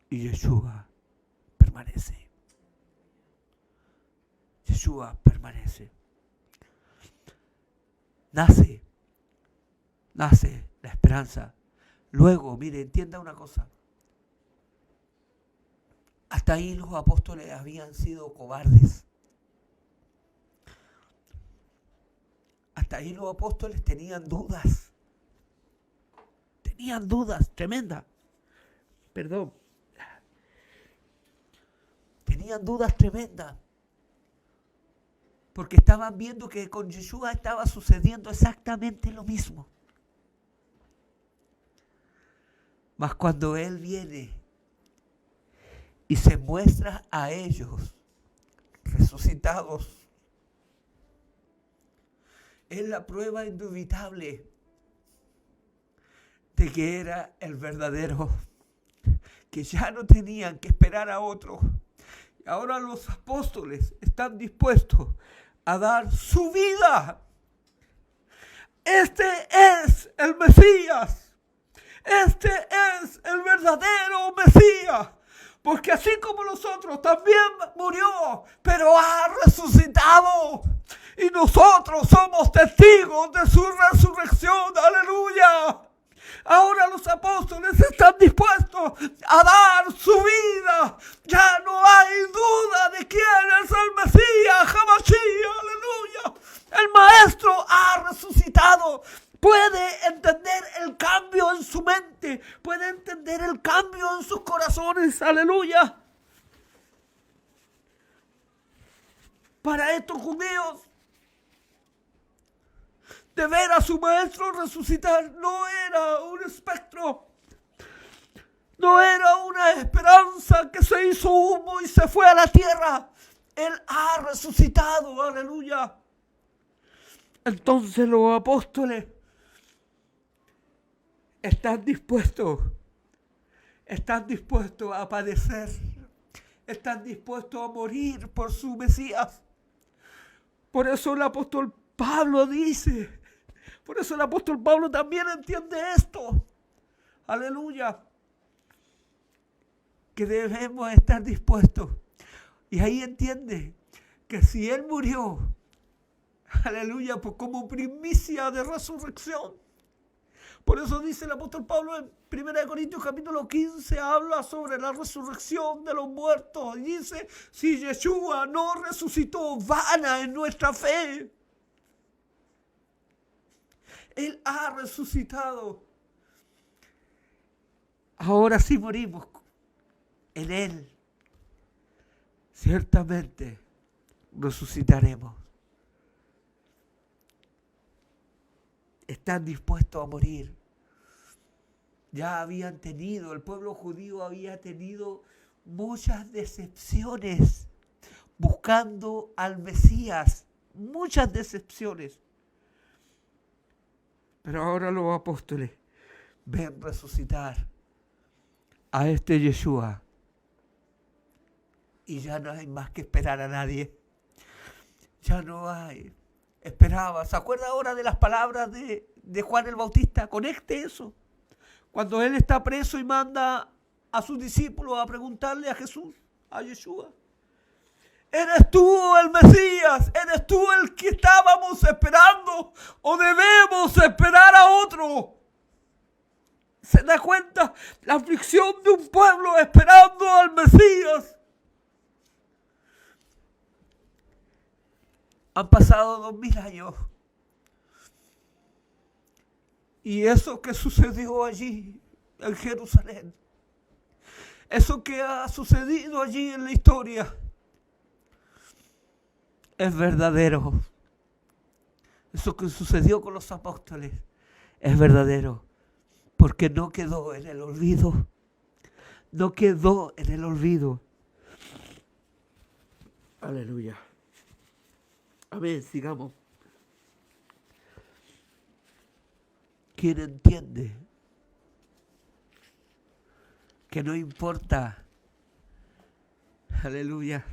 Y Yeshua permanece. Yeshua permanece. Nace la esperanza. Luego, mire, entienda una cosa. Hasta ahí los apóstoles habían sido cobardes. Hasta ahí los apóstoles tenían dudas. Tenían dudas tremendas. Tenían dudas tremendas. Porque estaban viendo que con Yeshua estaba sucediendo exactamente lo mismo. Mas cuando Él viene y se muestra a ellos resucitados, es la prueba indubitable de que era el verdadero, que ya no tenían que esperar a otro. Ahora los apóstoles están dispuestos a dar su vida. Este es el Mesías. Este es el verdadero Mesías. Porque así como nosotros también murió, pero ha resucitado. Y nosotros somos testigos de su resurrección. ¡Aleluya! Ahora los apóstoles están dispuestos a dar su vida. Ya no hay duda de quién es el Mesías, Hamashiach. ¡Aleluya! El Maestro ha resucitado. Puede entender el cambio en su mente. Puede entender el cambio en sus corazones. ¡Aleluya! Para estos judíos, de ver a su Maestro resucitar no era un espectro. No era una esperanza que se hizo humo y se fue a la tierra. Él ha resucitado. ¡Aleluya! Entonces los apóstoles están dispuestos a padecer, están dispuestos a morir por su Mesías. Por eso el apóstol Pablo dice, por eso el apóstol Pablo también entiende esto, aleluya, que debemos estar dispuestos. Y ahí entiende que si Él murió, aleluya, pues como primicia de resurrección. Por eso dice el apóstol Pablo en 1 Corintios capítulo 15, habla sobre la resurrección de los muertos. Y dice, si Yeshua no resucitó, vana es nuestra fe. Él ha resucitado. Ahora sí morimos en Él. Ciertamente resucitaremos. Están dispuestos a morir. Ya habían tenido, el pueblo judío había tenido muchas decepciones buscando al Mesías, muchas decepciones. Pero ahora los apóstoles ven resucitar a este Yeshua y ya no hay más que esperar a nadie. Ya no hay. Esperaba. ¿Se acuerda ahora de las palabras de Juan el Bautista? Conecte eso. Cuando él está preso y manda a sus discípulos a preguntarle a Jesús, a Yeshua, ¿eres tú el Mesías? ¿Eres tú el que estábamos esperando? ¿O debemos esperar a otro? ¿Se da cuenta? La aflicción de un pueblo esperando al Mesías. Han pasado 2000 años. Y eso que sucedió allí en Jerusalén, eso que ha sucedido allí en la historia, es verdadero. Eso que sucedió con los apóstoles es verdadero. Porque no quedó en el olvido. No quedó en el olvido. Aleluya. Amén, sigamos. ¿Quién entiende que no importa? Aleluya.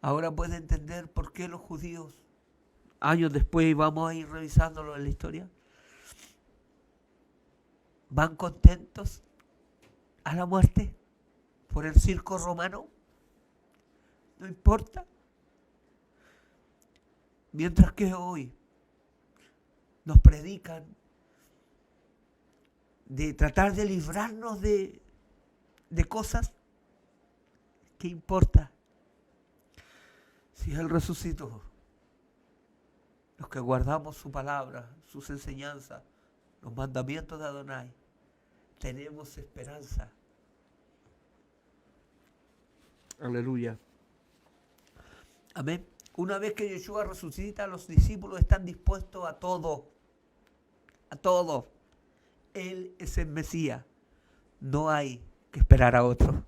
Ahora puede entender por qué los judíos, años después, y vamos a ir revisándolo en la historia, van contentos a la muerte por el circo romano. No importa. Mientras que hoy nos predican de tratar de librarnos de cosas, ¿qué importa? Si Él resucitó, los que guardamos su palabra, sus enseñanzas, los mandamientos de Adonai, tenemos esperanza. Aleluya. Amén. Una vez que Yeshua resucita, los discípulos están dispuestos a todo. A todo. Él es el Mesías. No hay que esperar a otro.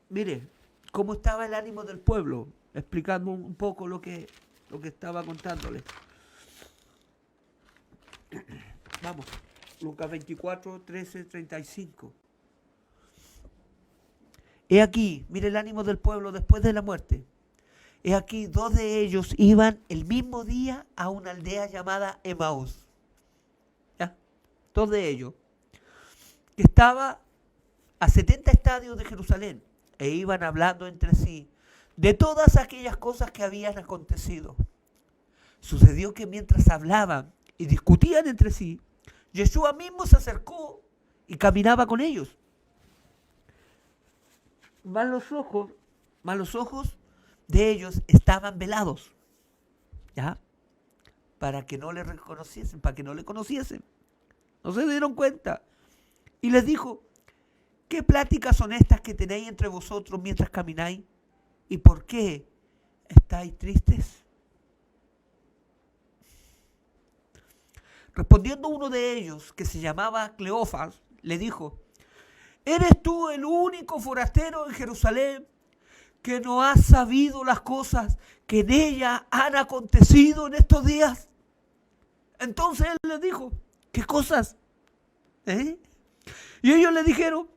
Mire, cómo estaba el ánimo del pueblo, explicando un poco lo que estaba contándole. Vamos, Lucas 24, 13, 35. He aquí, mire el ánimo del pueblo después de la muerte. He aquí, 2 de ellos iban el mismo día a una aldea llamada Emaús. dos de ellos, que estaba a 70 estadios de Jerusalén, e iban hablando entre sí de todas aquellas cosas que habían acontecido. Sucedió que mientras hablaban y discutían entre sí, Yeshua mismo se acercó y caminaba con ellos. Mas los ojos de ellos estaban velados, ¿ya? Para que no le reconociesen, para que no le conociesen. No se dieron cuenta. Y les dijo: ¿qué pláticas son estas que tenéis entre vosotros mientras camináis? ¿Y por qué estáis tristes? Respondiendo uno de ellos, que se llamaba Cleofas, le dijo: ¿eres tú el único forastero en Jerusalén que no has sabido las cosas que en ella han acontecido en estos días? Entonces él les dijo: ¿qué cosas? Y ellos le dijeron: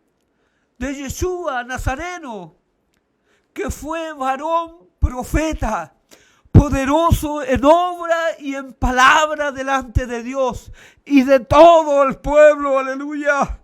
de Yeshua Nazareno, que fue varón profeta, poderoso en obra y en palabra delante de Dios y de todo el pueblo, aleluya.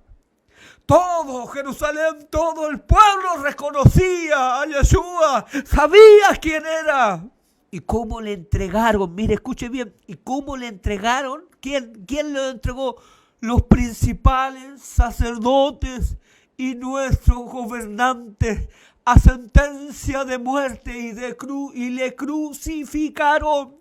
Todo Jerusalén, todo el pueblo reconocía a Yeshua, sabía quién era. ¿Y cómo le entregaron? Mire, escuche bien. ¿Y cómo le entregaron? ¿Quién lo entregó? Los principales sacerdotes y nuestros gobernantes a sentencia de muerte y le crucificaron.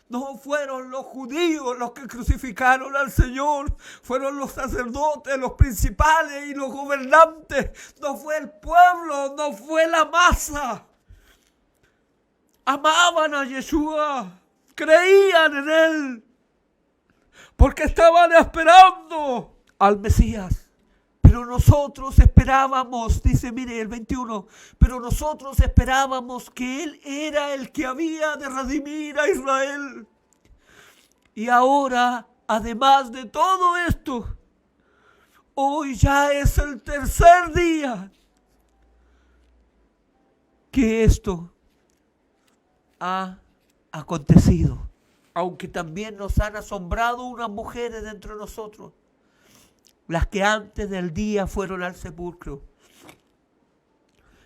No fueron los judíos los que crucificaron al Señor, fueron los sacerdotes, los principales y los gobernantes. No fue el pueblo, no fue la masa. Amaban a Yeshua, creían en Él, porque estaban esperando al Mesías. Pero nosotros esperábamos, dice, mire el 21, pero nosotros esperábamos que Él era el que había de redimir a Israel. Y ahora, además de todo esto, hoy ya es el tercer día que esto ha acontecido. Aunque también nos han asombrado unas mujeres dentro de nosotros, las que antes del día fueron al sepulcro.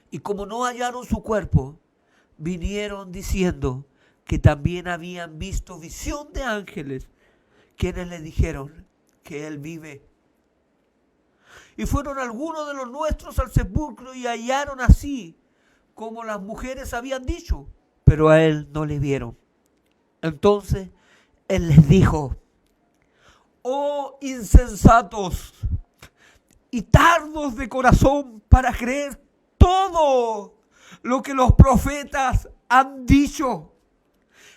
Y como no hallaron su cuerpo, vinieron diciendo que también habían visto visión de ángeles, quienes le dijeron que Él vive. Y fueron algunos de los nuestros al sepulcro y hallaron así como las mujeres habían dicho, pero a Él no le vieron. Entonces Él les dijo: oh insensatos y tardos de corazón para creer todo lo que los profetas han dicho.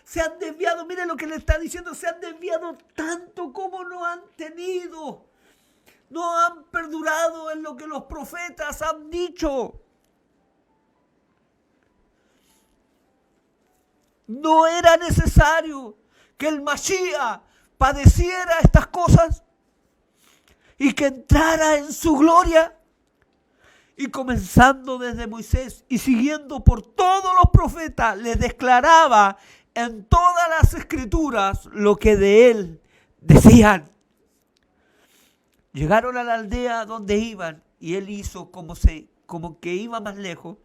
Se han desviado, miren lo que le está diciendo, se han desviado tanto como no han tenido. No han perdurado en lo que los profetas han dicho. No era necesario que el Mashiach padeciera estas cosas y que entrara en su gloria. Y comenzando desde Moisés y siguiendo por todos los profetas, les declaraba en todas las escrituras lo que de él decían. Llegaron a la aldea donde iban y él hizo como que iba más lejos,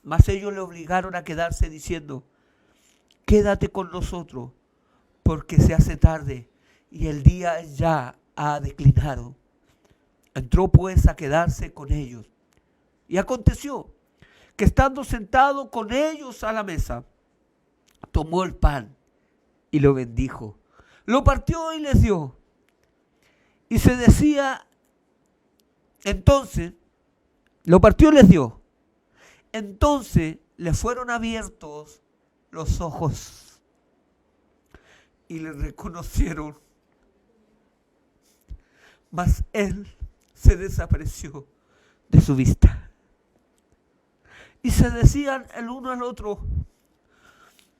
mas ellos le obligaron a quedarse diciendo: quédate con nosotros, porque se hace tarde y el día ya ha declinado. Entró pues a quedarse con ellos. Y aconteció que estando sentado con ellos a la mesa, tomó el pan y lo bendijo, lo partió y les dio. Y se decía, entonces, lo partió y les dio. Entonces le fueron abiertos los ojos y le reconocieron, mas él se desapareció de su vista. Y se decían el uno al otro: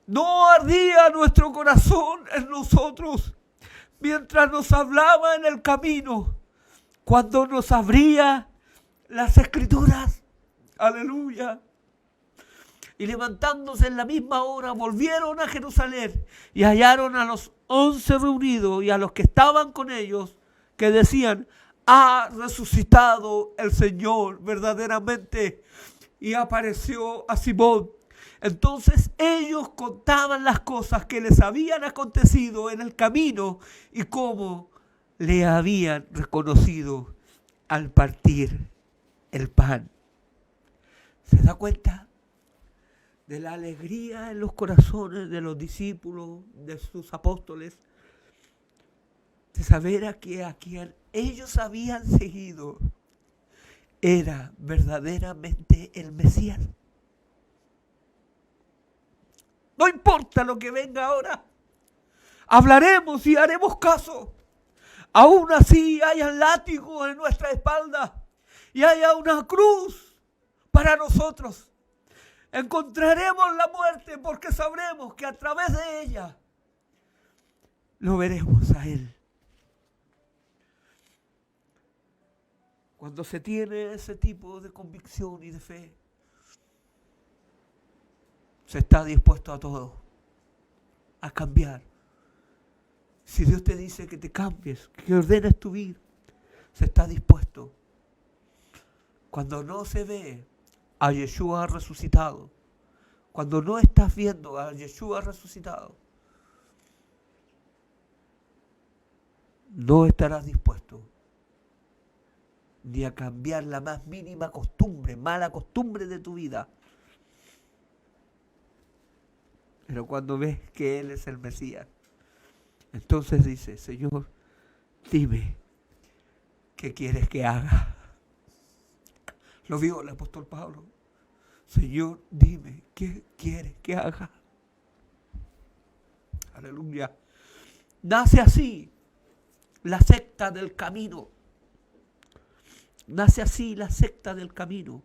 ¿no ardía nuestro corazón en nosotros mientras nos hablaba en el camino, cuando nos abría las escrituras? Aleluya. Y levantándose en la misma hora, volvieron a Jerusalén y hallaron a los 11 reunidos y a los que estaban con ellos, que decían: ha resucitado el Señor verdaderamente y apareció a Simón. Entonces ellos contaban las cosas que les habían acontecido en el camino y cómo le habían reconocido al partir el pan. ¿Se da cuenta de la alegría en los corazones de los discípulos, de sus apóstoles, de saber a quien ellos habían seguido era verdaderamente el Mesías? No importa lo que venga ahora, hablaremos y haremos caso. Aún así haya látigos en nuestra espalda y haya una cruz para nosotros. Encontraremos la muerte porque sabremos que a través de ella lo veremos a Él. Cuando se tiene ese tipo de convicción y de fe, se está dispuesto a todo, a cambiar. Si Dios te dice que te cambies, que ordenes tu vida, se está dispuesto. Cuando no se ve a Yeshua resucitado, cuando no estás viendo a Yeshua resucitado, no estarás dispuesto ni a cambiar la más mínima costumbre, mala costumbre de tu vida. Pero cuando ves que Él es el Mesías, entonces dice: Señor, dime, ¿qué quieres que haga? Lo vio el apóstol Pablo. Señor, dime, ¿qué quieres que haga? Aleluya. Nace así la secta del camino. Nace así la secta del camino.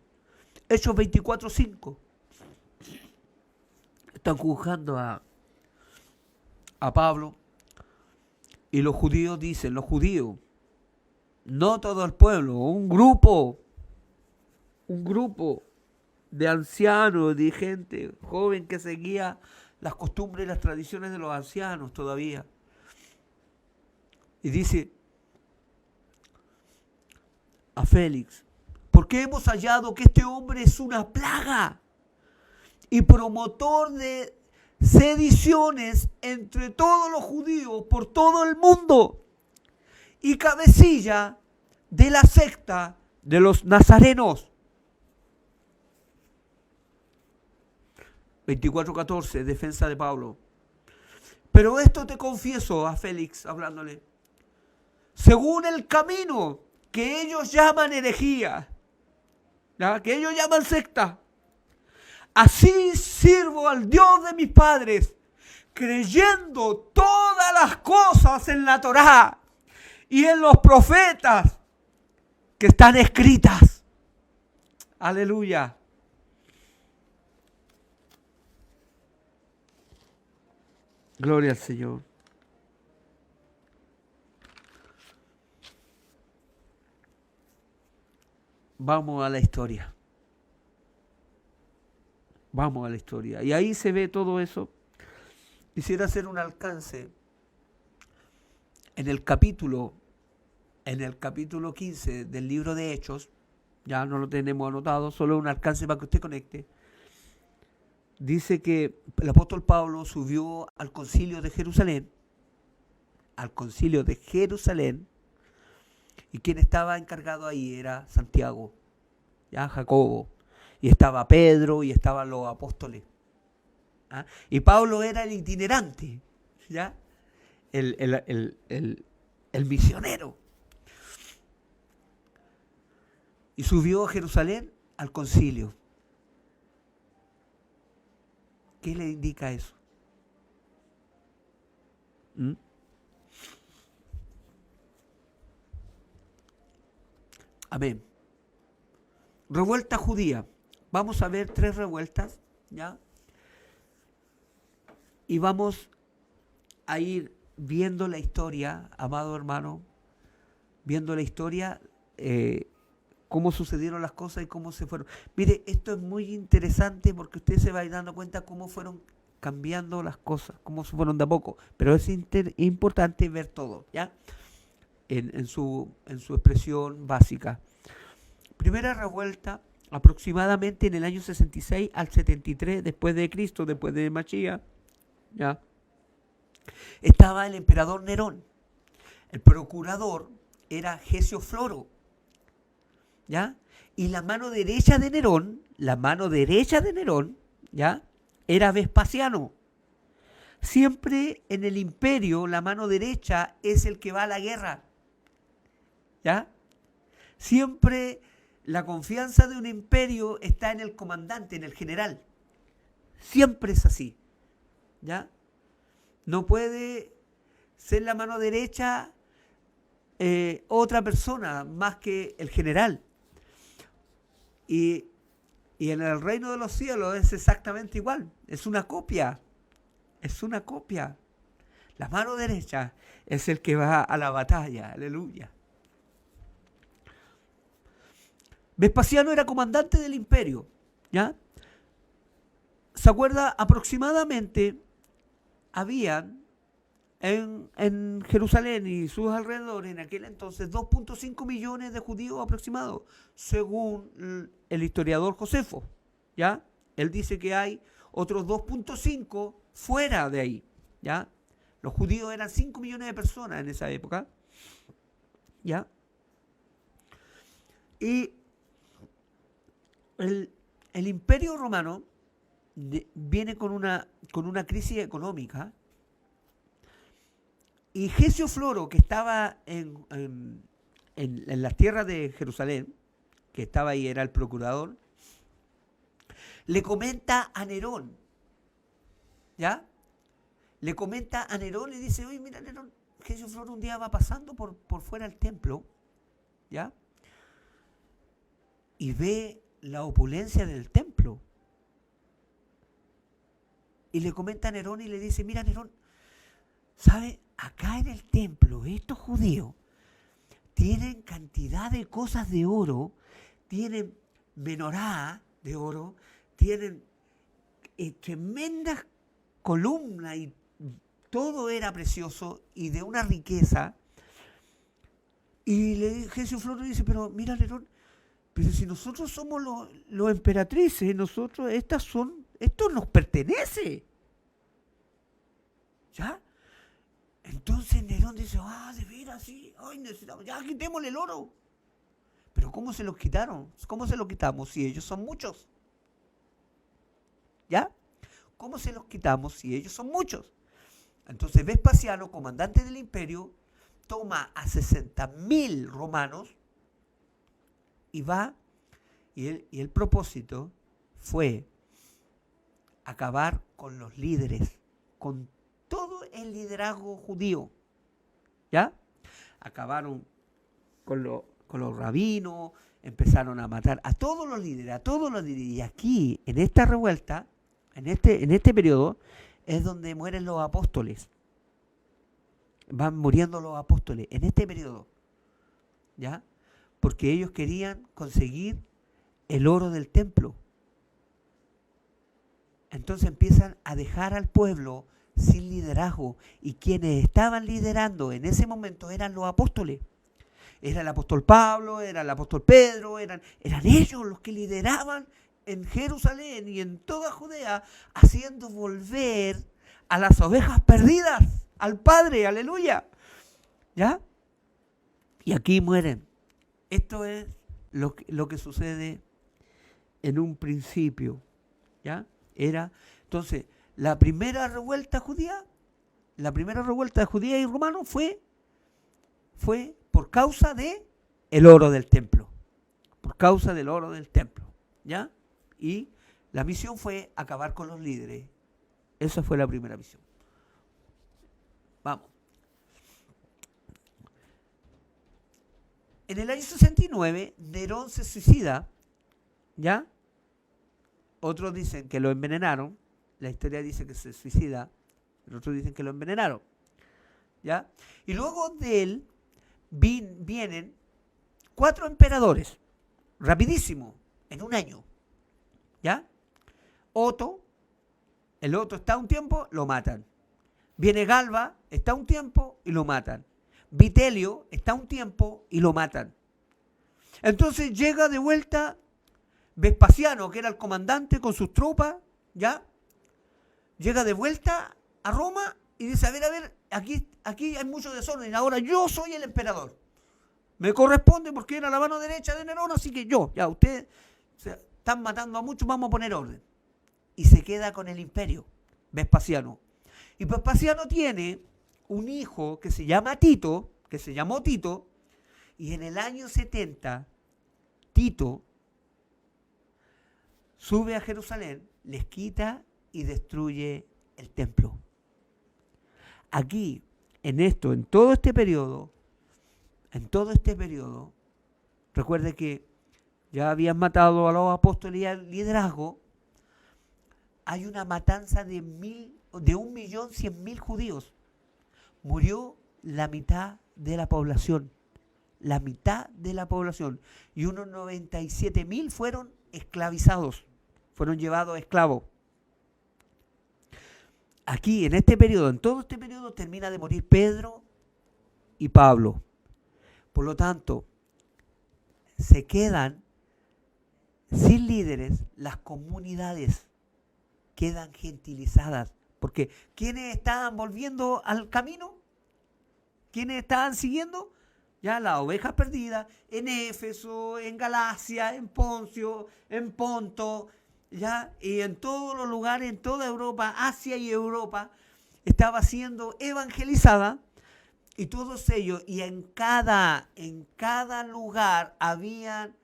Hechos 24:5. Están juzgando a Pablo. Y los judíos dicen, los judíos, no todo el pueblo, un grupo de ancianos, de gente joven que seguía las costumbres y las tradiciones de los ancianos todavía. Y dice a Félix: porque hemos hallado que este hombre es una plaga y promotor de sediciones entre todos los judíos por todo el mundo y cabecilla de la secta de los nazarenos. 24:14, defensa de Pablo. Pero esto te confieso, a Félix hablándole, según el camino que ellos llaman herejía, ¿ya? Que ellos llaman secta, así sirvo al Dios de mis padres, creyendo todas las cosas en la Torá y en los profetas que están escritas. Aleluya. Gloria al Señor. Vamos a la historia. Vamos a la historia. Y ahí se ve todo eso. Quisiera hacer un alcance en el capítulo 15 del libro de Hechos. Ya no lo tenemos anotado, solo un alcance para que usted conecte. Dice que el apóstol Pablo subió al concilio de Jerusalén. Y quien estaba encargado ahí era Santiago, ya Jacobo, y estaba Pedro y estaban los apóstoles. ¿Ah? Y Pablo era el itinerante, ¿ya? El misionero. Y subió a Jerusalén al concilio. ¿Qué le indica eso? Amén. Revuelta judía. Vamos a ver 3 revueltas, ¿ya? Y vamos a ir viendo la historia, amado hermano, viendo la historia cómo sucedieron las cosas y cómo se fueron. Mire, esto es muy interesante porque usted se va a ir dando cuenta cómo fueron cambiando las cosas, cómo se fueron de a poco. Pero es importante ver todo, ¿ya? En su expresión básica. Primera revuelta, aproximadamente en el año 66 al 73 después de Cristo, después de Mashiach, ¿ya? Estaba el emperador Nerón. El procurador era Gesio Floro, ¿ya? Y la mano derecha de Nerón, ¿ya? Era Vespasiano. Siempre en el imperio la mano derecha es el que va a la guerra, ¿ya? Siempre la confianza de un imperio está en el comandante, en el general. Siempre es así, ¿ya? No puede ser la mano derecha otra persona más que el general. Y en el reino de los cielos es exactamente igual. Es una copia. La mano derecha es el que va a la batalla. Aleluya. Vespasiano era comandante del imperio, ¿ya? ¿Se acuerda? Aproximadamente habían en Jerusalén y sus alrededores en aquel entonces 2.5 millones de judíos aproximados, según el historiador Josefo, ¿ya? Él dice que hay otros 2.5 fuera de ahí, ¿ya? Los judíos eran 5 millones de personas en esa época, ¿ya? Y el imperio romano viene con una crisis económica. Y Gesio Floro, que estaba en las tierras de Jerusalén, que estaba ahí, era el procurador, le comenta a Nerón, ¿ya? Le comenta a Nerón, le dice, oye, mira Nerón, Gesio Floro un día va pasando por fuera del templo, ¿ya? Y ve la opulencia del templo. Y le comenta a Nerón y le dice, mira Nerón, ¿sabe? Acá en el templo, estos judíos tienen cantidad de cosas de oro, tienen menorá de oro, tienen tremendas columnas y todo era precioso y de una riqueza. Y Gesio Floro dice, pero mira Nerón, pero si nosotros somos los emperatrices, nosotros, esto nos pertenece. ¿Ya? Entonces Nerón dice, de veras, sí, ay, necesitamos, ya quitémosle el oro. Pero ¿cómo se los quitaron? ¿Cómo se los quitamos si ellos son muchos? ¿Ya? ¿Cómo se los quitamos si ellos son muchos? Entonces Vespasiano, comandante del imperio, toma a 60.000 romanos y va, y el propósito fue acabar con los líderes, con todo el liderazgo judío, ¿ya? Acabaron con los rabinos, empezaron a matar a todos los líderes, y aquí, en esta revuelta, en este periodo, es donde mueren los apóstoles. Van muriendo los apóstoles, en este periodo, ¿ya? Porque ellos querían conseguir el oro del templo. Entonces empiezan a dejar al pueblo sin liderazgo, y quienes estaban liderando en ese momento eran los apóstoles. Era el apóstol Pablo, era el apóstol Pedro, eran ellos los que lideraban en Jerusalén y en toda Judea, haciendo volver a las ovejas perdidas al Padre, aleluya, ¿ya? Y aquí mueren. Esto es lo que sucede en un principio, ¿ya? Entonces, la primera revuelta judía y romano fue por causa de el oro del templo. Por causa del oro del templo, ¿ya? Y la misión fue acabar con los líderes. Esa fue la primera misión. Vamos. En el año 69, Nerón se suicida, ¿ya? Otros dicen que lo envenenaron. La historia dice que se suicida, pero otros dicen que lo envenenaron, ¿ya? Y luego de él vienen 4 emperadores, rapidísimo, en un año. ¿Ya? El Otto está un tiempo, lo matan. Viene Galba, está un tiempo y lo matan. Vitelio está un tiempo y lo matan. Entonces llega de vuelta Vespasiano, que era el comandante con sus tropas, ¿ya? Llega de vuelta a Roma y dice, a ver, aquí hay mucho desorden, ahora yo soy el emperador. Me corresponde porque era la mano derecha de Nerón, así que ustedes están matando a muchos, vamos a poner orden. Y se queda con el imperio, Vespasiano. Y Vespasiano tiene un hijo que se llamó Tito, y en el año 70, Tito sube a Jerusalén, les quita y destruye el templo. Aquí, en todo este periodo, recuerde que ya habían matado a los apóstoles y al liderazgo. Hay una matanza de 1.100.000 judíos. Murió la mitad de la población. Y unos 97.000 fueron esclavizados, fueron llevados esclavos. Aquí, en todo este periodo, termina de morir Pedro y Pablo. Por lo tanto, se quedan sin líderes las comunidades, quedan gentilizadas. Porque ¿quiénes estaban volviendo al camino? ¿Quiénes estaban siguiendo? Ya las ovejas perdidas en Éfeso, en Galacia, en Poncio, en Ponto, ya, y en todos los lugares, en toda Europa, Asia y Europa, estaba siendo evangelizada. Y todos ellos, y en cada lugar había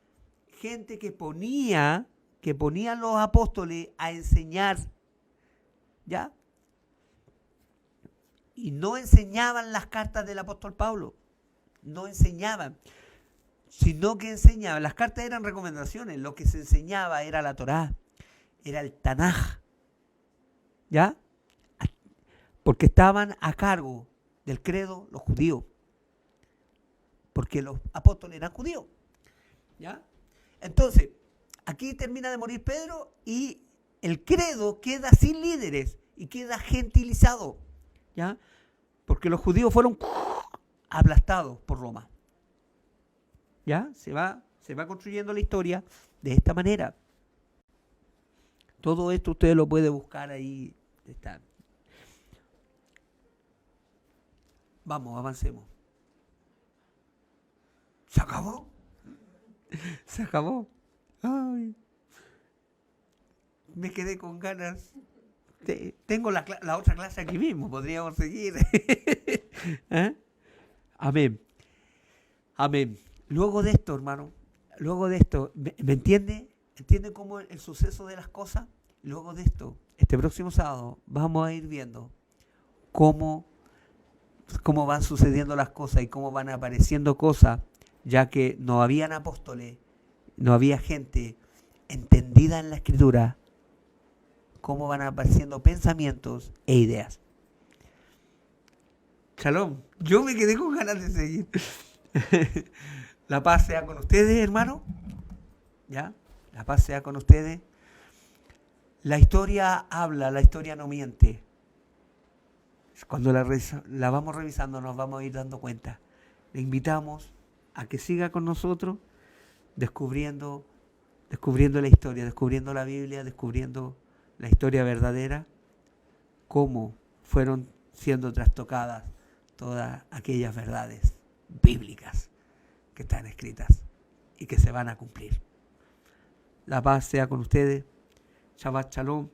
gente que ponían los apóstoles a enseñar, ¿ya? Y no enseñaban las cartas del apóstol Pablo, no enseñaban, sino que enseñaban. Las cartas eran recomendaciones, lo que se enseñaba era la Torá, era el Tanaj, ¿ya? Porque estaban a cargo del credo los judíos, porque los apóstoles eran judíos, ¿ya? Entonces, aquí termina de morir Pedro y el credo queda sin líderes y queda gentilizado, ¿ya? Porque los judíos fueron aplastados por Roma, ¿ya? Se va construyendo la historia de esta manera. Todo esto usted lo puede buscar ahí. Está. Vamos, avancemos. ¿Se acabó? ¿Se acabó? Ay. Me quedé con ganas. Tengo la otra clase aquí mismo, podríamos seguir. ¿Eh? Amén. Amén. Luego de esto, hermano, ¿me entiende? ¿Entiende cómo el suceso de las cosas? Luego de esto, este próximo sábado, vamos a ir viendo cómo van sucediendo las cosas y cómo van apareciendo cosas, ya que no habían apóstoles, no había gente entendida en la Escritura, cómo van apareciendo pensamientos e ideas. Shalom, yo me quedé con ganas de seguir. La paz sea con ustedes, hermano. ¿Ya? La paz sea con ustedes. La historia habla, la historia no miente. Cuando la vamos revisando nos vamos a ir dando cuenta. Le invitamos a que siga con nosotros descubriendo la historia, descubriendo la Biblia, descubriendo la historia verdadera, cómo fueron siendo trastocadas todas aquellas verdades bíblicas que están escritas y que se van a cumplir. La paz sea con ustedes. Shabbat Shalom.